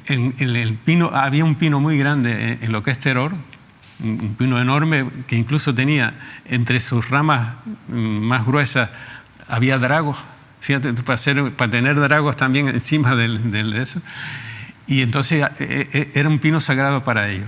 en el pino, había un pino muy grande en lo que es Teror, un pino enorme que incluso tenía entre sus ramas más gruesas, había dragos. Fíjate, para tener dragos también encima de eso. Y entonces era un pino sagrado para ellos.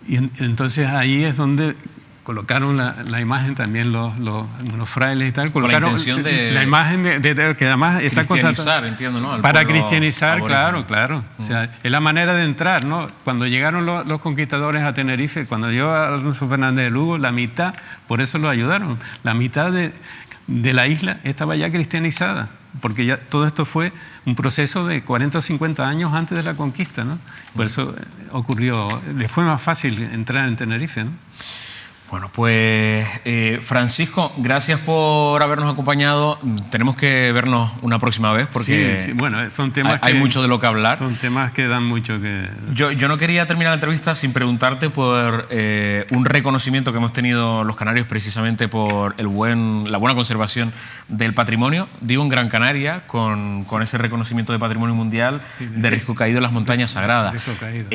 Y entonces ahí es donde colocaron la imagen también los frailes y tal. Colocaron con la intención de la imagen de que además está cristianizar, entiendo, ¿no? Para cristianizar, aborigen. claro. O sea, es la manera de entrar, ¿no? Cuando llegaron los conquistadores a Tenerife, cuando llegó Alonso Fernández de Lugo, la mitad, por eso lo ayudaron, la mitad de la isla estaba ya cristianizada, porque ya todo esto fue un proceso de 40 o 50 años antes de la conquista, ¿no? Por eso ocurrió, le fue más fácil entrar en Tenerife, ¿no? Bueno, pues Francisco, gracias por habernos acompañado. Tenemos que vernos una próxima vez porque sí, bueno, son temas hay mucho de lo que hablar. Son temas que dan mucho que... Yo no quería terminar la entrevista sin preguntarte por un reconocimiento que hemos tenido los canarios precisamente por la buena conservación del patrimonio. Digo en Gran Canaria, con ese reconocimiento de Patrimonio Mundial de Risco Caído en las Montañas Sagradas. Risco Caído.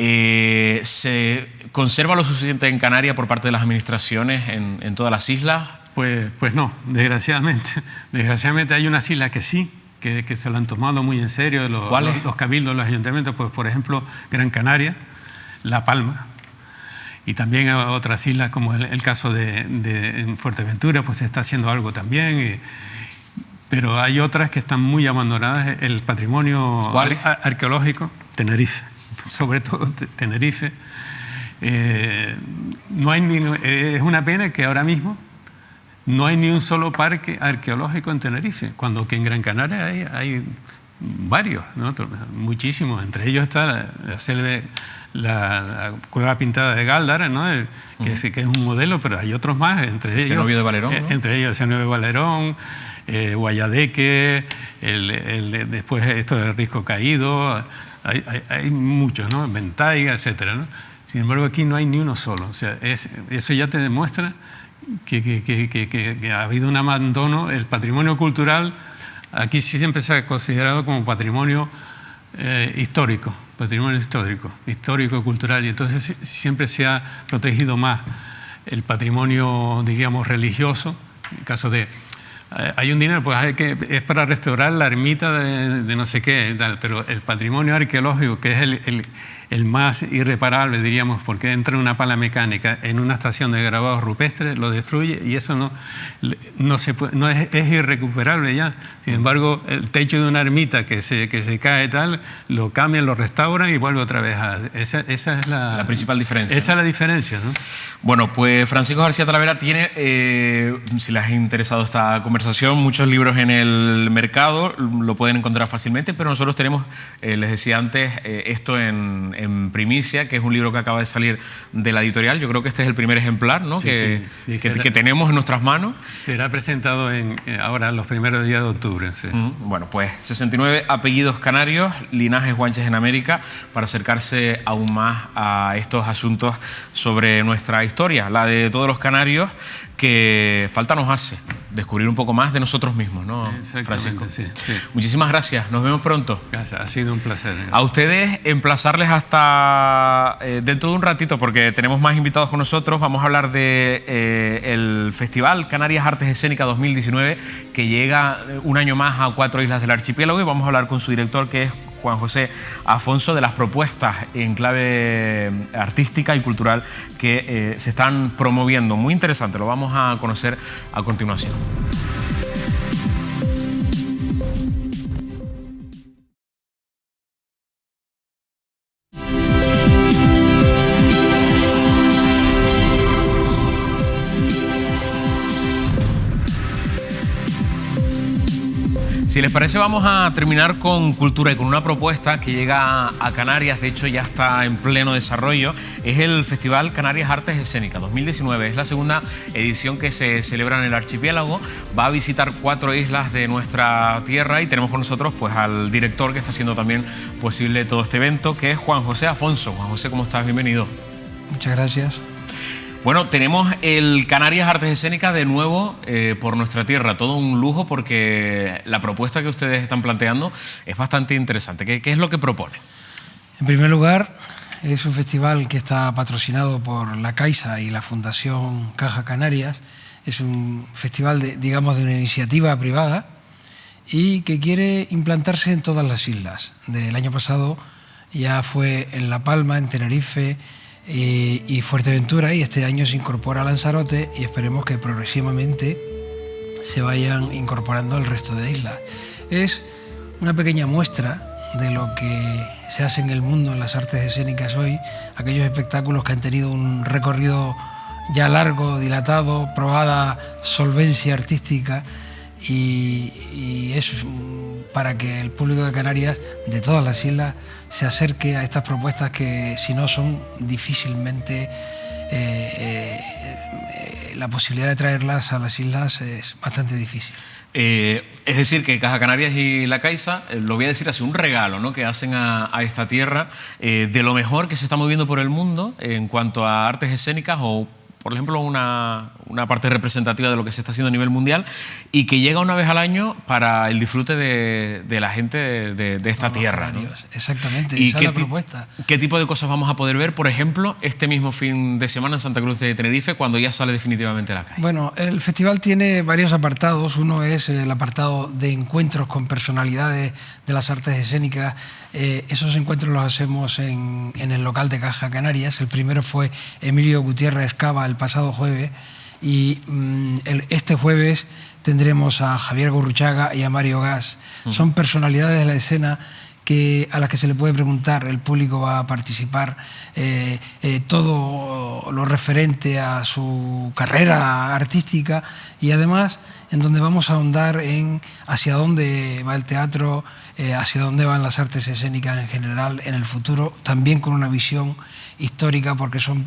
¿Se conserva lo suficiente en Canarias por parte de las administraciones en todas las islas? Pues no, desgraciadamente. Desgraciadamente hay unas islas que sí, que se lo han tomado muy en serio. ¿Cuáles? Los cabildos, los ayuntamientos, pues por ejemplo, Gran Canaria, La Palma, y también otras islas como el caso de Fuerteventura, pues se está haciendo algo también. Pero hay otras que están muy abandonadas. El patrimonio arqueológico, Tenerife, sobre todo Tenerife. No hay es una pena que ahora mismo no hay ni un solo parque arqueológico en Tenerife, cuando que en Gran Canaria hay varios, ¿no? Muchísimos. Entre ellos está la Cueva Pintada de Gáldara, ¿no? que es un modelo, pero hay otros más. Entre ellos Cenobio de Valerón, ¿no? Entre ellos Cenobio de Valerón, Guayadeque, después esto del Risco Caído, hay muchos, ¿no? Ventaiga, etcétera, ¿no? Sin embargo, aquí no hay ni uno solo. O sea, eso ya te demuestra que ha habido un abandono. El patrimonio cultural aquí siempre se ha considerado como patrimonio histórico, histórico, cultural, y entonces siempre se ha protegido más el patrimonio, diríamos, religioso. En caso de... hay un dinero, pues es para restaurar la ermita de no sé qué, tal, pero el patrimonio arqueológico, que es el más irreparable, diríamos, porque entra una pala mecánica en una estación de grabados rupestres, lo destruye y eso no es irrecuperable ya. Sin embargo, el techo de una ermita que se cae tal, lo cambian, lo restauran y vuelve otra vez a... Esa es la principal diferencia. Esa es la diferencia, ¿no? Bueno, pues Francisco García Talavera tiene, si les ha interesado esta conversación, muchos libros en el mercado, lo pueden encontrar fácilmente, pero nosotros tenemos, les decía antes, esto en en primicia, que es un libro que acaba de salir de la editorial. Yo creo que este es el primer ejemplar, ¿no? Sí, que tenemos en nuestras manos. Será presentado ahora los primeros días de octubre. Sí. Bueno, pues 69 apellidos canarios, linajes guanches en América, para acercarse aún más a estos asuntos sobre nuestra historia, la de todos los canarios, que falta nos hace descubrir un poco más de nosotros mismos, ¿no, Francisco? Sí. Muchísimas gracias, nos vemos pronto. Gracias, ha sido un placer. A ustedes, emplazarles hasta dentro de un ratito, porque tenemos más invitados con nosotros. Vamos a hablar de el Festival Canarias Artes Escénicas 2019, que llega un año más a 4 islas del archipiélago, y vamos a hablar con su director, que es Juan José Afonso, de las propuestas en clave artística y cultural que se están promoviendo. Muy interesante, lo vamos a conocer a continuación. Si les parece, vamos a terminar con cultura y con una propuesta que llega a Canarias. De hecho, ya está en pleno desarrollo. Es el Festival Canarias Artes Escénicas 2019. Es la segunda edición que se celebra en el archipiélago. Va a visitar 4 islas de nuestra tierra, y tenemos con nosotros pues al director que está haciendo también posible todo este evento, que es Juan José Afonso. Juan José, ¿cómo estás? Bienvenido. Muchas gracias. Bueno, tenemos el Canarias Artes Escénicas de nuevo por nuestra tierra. Todo un lujo, porque la propuesta que ustedes están planteando es bastante interesante. ¿Qué es lo que proponen? En primer lugar, es un festival que está patrocinado por la Caixa y la Fundación Caja Canarias. Es un festival de una iniciativa privada y que quiere implantarse en todas las islas. Del año pasado ya fue en La Palma, en Tenerife y Fuerteventura, y este año se incorpora a Lanzarote, y esperemos que progresivamente se vayan incorporando el resto de islas. Es una pequeña muestra de lo que se hace en el mundo en las artes escénicas hoy, aquellos espectáculos que han tenido un recorrido ya largo, dilatado, probada solvencia artística, y es para que el público de Canarias, de todas las islas, se acerque a estas propuestas que, si no, son difícilmente la posibilidad de traerlas a las islas es bastante difícil. Es decir, que Caja Canarias y la Caixa, lo voy a decir así, un regalo, ¿no?, que hacen a esta tierra de lo mejor que se está moviendo por el mundo en cuanto a artes escénicas, o por ejemplo una parte representativa de lo que se está haciendo a nivel mundial, y que llega una vez al año para el disfrute de la gente de esta tierra, ¿no? Exactamente, ¿Y esa es la propuesta. ¿Qué tipo de cosas vamos a poder ver, por ejemplo, este mismo fin de semana en Santa Cruz de Tenerife, cuando ya sale definitivamente la calle? Bueno, el festival tiene varios apartados. Uno es el apartado de encuentros con personalidades de las artes escénicas. Esos encuentros los hacemos en el local de Caja Canarias. El primero fue Emilio Gutiérrez Cava el pasado jueves, y este jueves tendremos a Javier Gurruchaga y a Mario Gas. Son personalidades de la escena a las que se le puede preguntar. El público va a participar, todo lo referente a su carrera artística, y además en donde vamos a ahondar en hacia dónde va el teatro, hacia dónde van las artes escénicas en general en el futuro, también con una visión histórica, porque son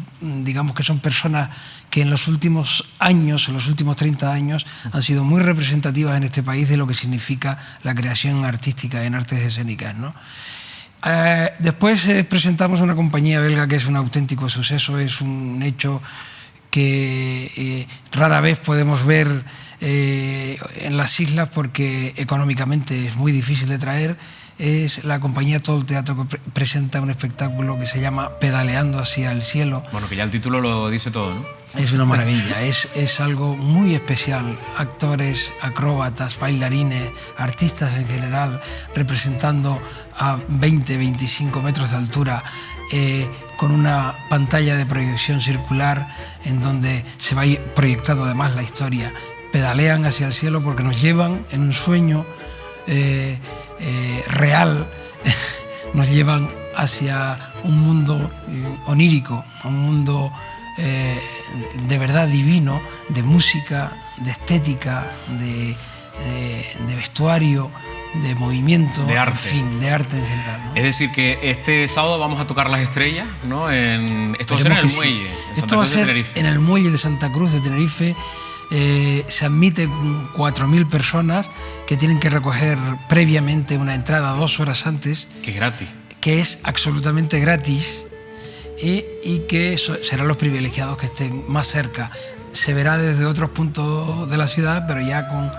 personas que en los últimos años, en los últimos 30 años, han sido muy representativas en este país de lo que significa la creación artística en artes escénicas, ¿no? Después presentamos una compañía belga que es un auténtico suceso. Es un hecho que rara vez podemos ver en las islas, porque económicamente es muy difícil de traer. Es la compañía Todo el Teatro, que presenta un espectáculo que se llama Pedaleando hacia el cielo. Bueno, que ya el título lo dice todo, ¿no? Es una maravilla, es algo muy especial. Actores, acróbatas, bailarines, artistas en general, representando a 20-25 metros de altura, con una pantalla de proyección circular en donde se va proyectando además la historia. Pedalean hacia el cielo porque nos llevan en un sueño real, nos llevan hacia un mundo onírico, un mundo de verdad divino, de música, de estética, de vestuario, de movimiento, de arte. en fin, de arte en general, ¿no? Es decir, que este sábado vamos a tocar las estrellas, ¿no? Esto va a ser en el muelle, en Santa Esto va a Cruz de ser Tenerife. en el muelle de Santa Cruz de Tenerife. Se admite 4.000 personas que tienen que recoger previamente una entrada 2 horas antes, Que es gratis. que es absolutamente gratis y que serán los privilegiados que estén más cerca. Se verá desde otros puntos de la ciudad, pero ya con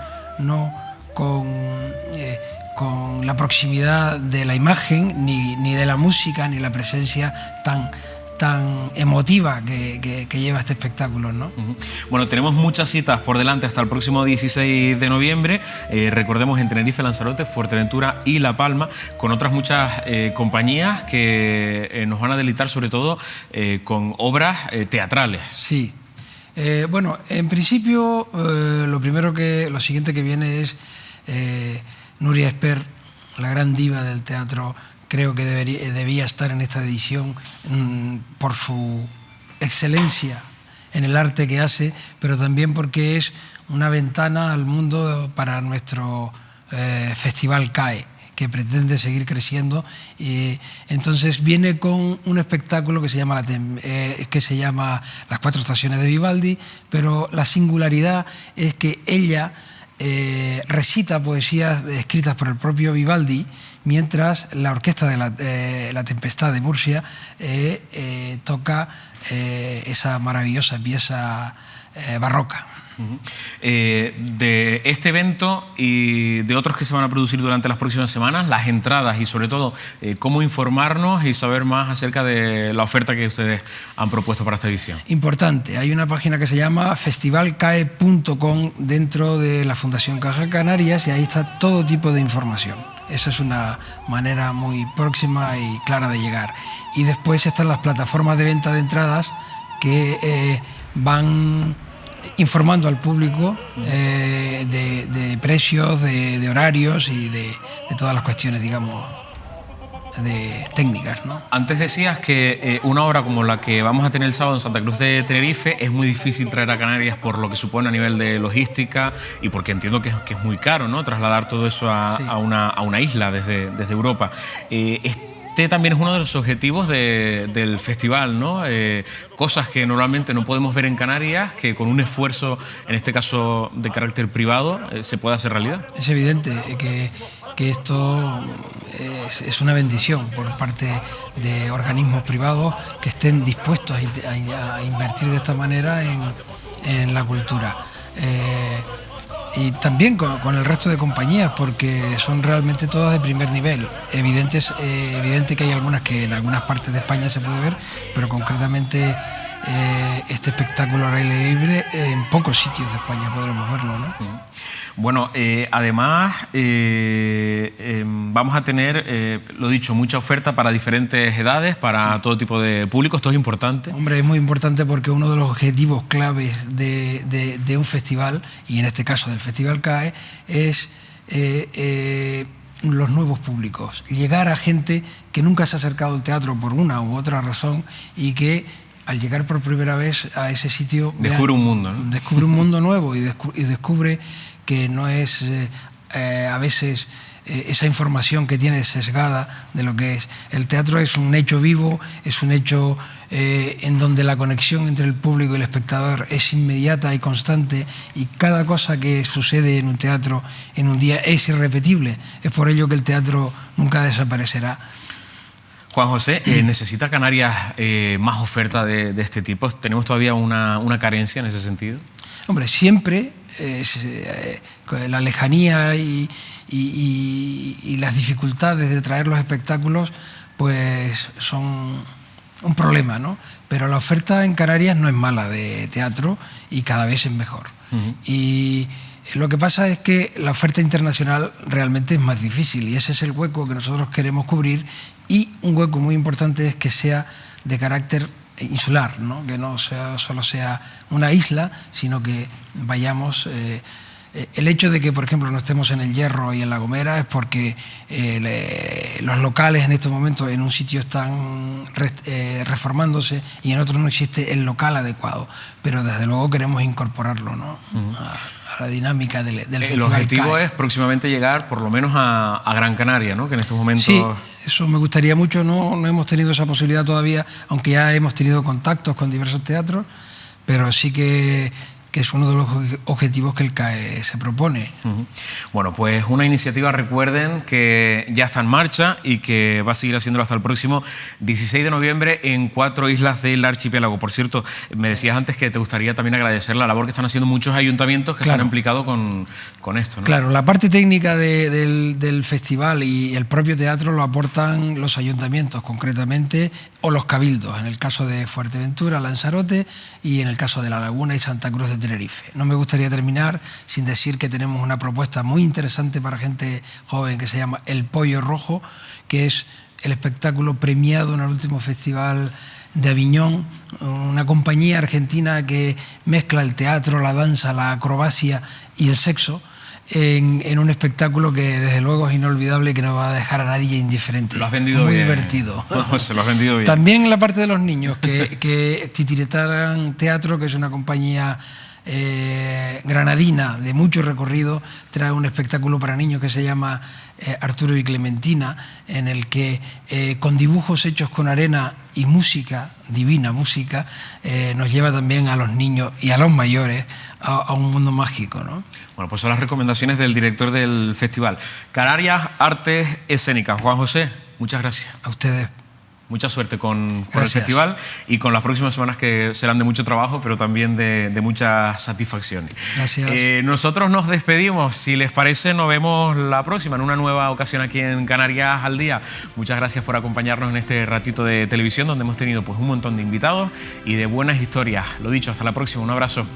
la proximidad de la imagen, ni de la música, ni la presencia tan emotiva que lleva este espectáculo, ¿no? Bueno, tenemos muchas citas por delante hasta el próximo 16 de noviembre. Recordemos en Tenerife, Lanzarote, Fuerteventura y La Palma, con otras muchas compañías que nos van a deleitar sobre todo con obras teatrales. Sí. Bueno, en principio lo siguiente que viene es Nuria Esper, la gran diva del teatro. Creo que debía estar en esta edición por su excelencia en el arte que hace, pero también porque es una ventana al mundo para nuestro Festival CAE, que pretende seguir creciendo. Entonces viene con un espectáculo que se llama Las Cuatro Estaciones de Vivaldi, pero la singularidad es que ella recita poesías escritas por el propio Vivaldi, mientras la orquesta de la Tempestad de Murcia toca esa maravillosa pieza barroca. De este evento y de otros que se van a producir durante las próximas semanas, las entradas y sobre todo cómo informarnos y saber más acerca de la oferta que ustedes han propuesto para esta edición. Importante, hay una página que se llama festivalcae.com dentro de la Fundación Caja Canarias y ahí está todo tipo de información. Esa es una manera muy próxima y clara de llegar. Y después están las plataformas de venta de entradas que van informando al público de precios, de horarios y de todas las cuestiones, digamos, de técnicas, ¿no? Antes decías que una obra como la que vamos a tener el sábado en Santa Cruz de Tenerife es muy difícil traer a Canarias por lo que supone a nivel de logística y porque entiendo que es muy caro, ¿no?, trasladar todo eso a una isla desde Europa. Este también es uno de los objetivos del festival, ¿no? Cosas que normalmente no podemos ver en Canarias, que con un esfuerzo, en este caso de carácter privado, se puede hacer realidad. Es evidente que esto es una bendición por parte de organismos privados que estén dispuestos a invertir de esta manera en la cultura. Y también con el resto de compañías, porque son realmente todas de primer nivel. Evidente que hay algunas que en algunas partes de España se puede ver, pero concretamente este espectáculo al aire libre en pocos sitios de España podremos verlo, ¿no? Bueno, además vamos a tener, lo dicho, mucha oferta para diferentes edades, para todo tipo de público. Esto es importante. Hombre, es muy importante porque uno de los objetivos claves de un festival, y en este caso del Festival CAE, es los nuevos públicos. Llegar a gente que nunca se ha acercado al teatro por una u otra razón y que al llegar por primera vez a ese sitio descubre un mundo, ¿no? Descubre un mundo nuevo y descubre que no es a veces esa información que tiene sesgada de lo que es. El teatro es un hecho vivo, es un hecho en donde la conexión entre el público y el espectador es inmediata y constante, y cada cosa que sucede en un teatro en un día es irrepetible. Es por ello que el teatro nunca desaparecerá. Juan José, ¿necesita Canarias más oferta de este tipo? ¿Tenemos todavía una carencia en ese sentido? Hombre, siempre la lejanía y las dificultades de traer los espectáculos pues son un problema, ¿no? Pero la oferta en Canarias no es mala de teatro y cada vez es mejor. Y lo que pasa es que la oferta internacional realmente es más difícil y ese es el hueco que nosotros queremos cubrir, y un hueco muy importante es que sea de carácter insular, ¿no? Que no solo sea una isla, sino que vayamos El hecho de que, por ejemplo, no estemos en El Hierro y en La Gomera es porque los locales en estos momentos en un sitio están reformándose y en otro no existe el local adecuado, pero desde luego queremos incorporarlo, ¿no? a la dinámica del festival. El objetivo CAE. es próximamente llegar por lo menos a Gran Canaria, ¿no? Que en estos momentos... Sí, eso me gustaría mucho, no hemos tenido esa posibilidad todavía, aunque ya hemos tenido contactos con diversos teatros, pero sí que es uno de los objetivos que el CAE se propone. Bueno, pues una iniciativa, recuerden, que ya está en marcha y que va a seguir haciéndolo hasta el próximo 16 de noviembre en 4 islas del archipiélago. Por cierto, me decías antes que te gustaría también agradecer la labor que están haciendo muchos ayuntamientos que se han implicado con esto, ¿no? Claro, la parte técnica del festival y el propio teatro lo aportan los ayuntamientos concretamente, o los cabildos, en el caso de Fuerteventura, Lanzarote, y en el caso de La Laguna y Santa Cruz de Tenerife. No me gustaría terminar sin decir que tenemos una propuesta muy interesante para gente joven que se llama El Pollo Rojo, que es el espectáculo premiado en el último festival de Aviñón, una compañía argentina que mezcla el teatro, la danza, la acrobacia y el sexo en un espectáculo que desde luego es inolvidable y que no va a dejar a nadie indiferente. Lo has vendido muy bien. divertido. Se lo has vendido bien. También la parte de los niños, que Titiretaran Teatro, que es una compañía granadina de mucho recorrido, trae un espectáculo para niños que se llama Arturo y Clementina, en el que con dibujos hechos con arena y música, divina música, nos lleva también a los niños y a los mayores a un mundo mágico, ¿no? Bueno, pues son las recomendaciones del director del festival. Canarias Artes Escénicas. Juan José, muchas gracias. A ustedes. Mucha suerte con el Gracias. festival y con las próximas semanas, que serán de mucho trabajo, pero también de muchas satisfacciones. Gracias. Nosotros nos despedimos. Si les parece, nos vemos la próxima en una nueva ocasión aquí en Canarias al Día. Muchas gracias por acompañarnos en este ratito de televisión, donde hemos tenido pues un montón de invitados y de buenas historias. Lo dicho, hasta la próxima. Un abrazo.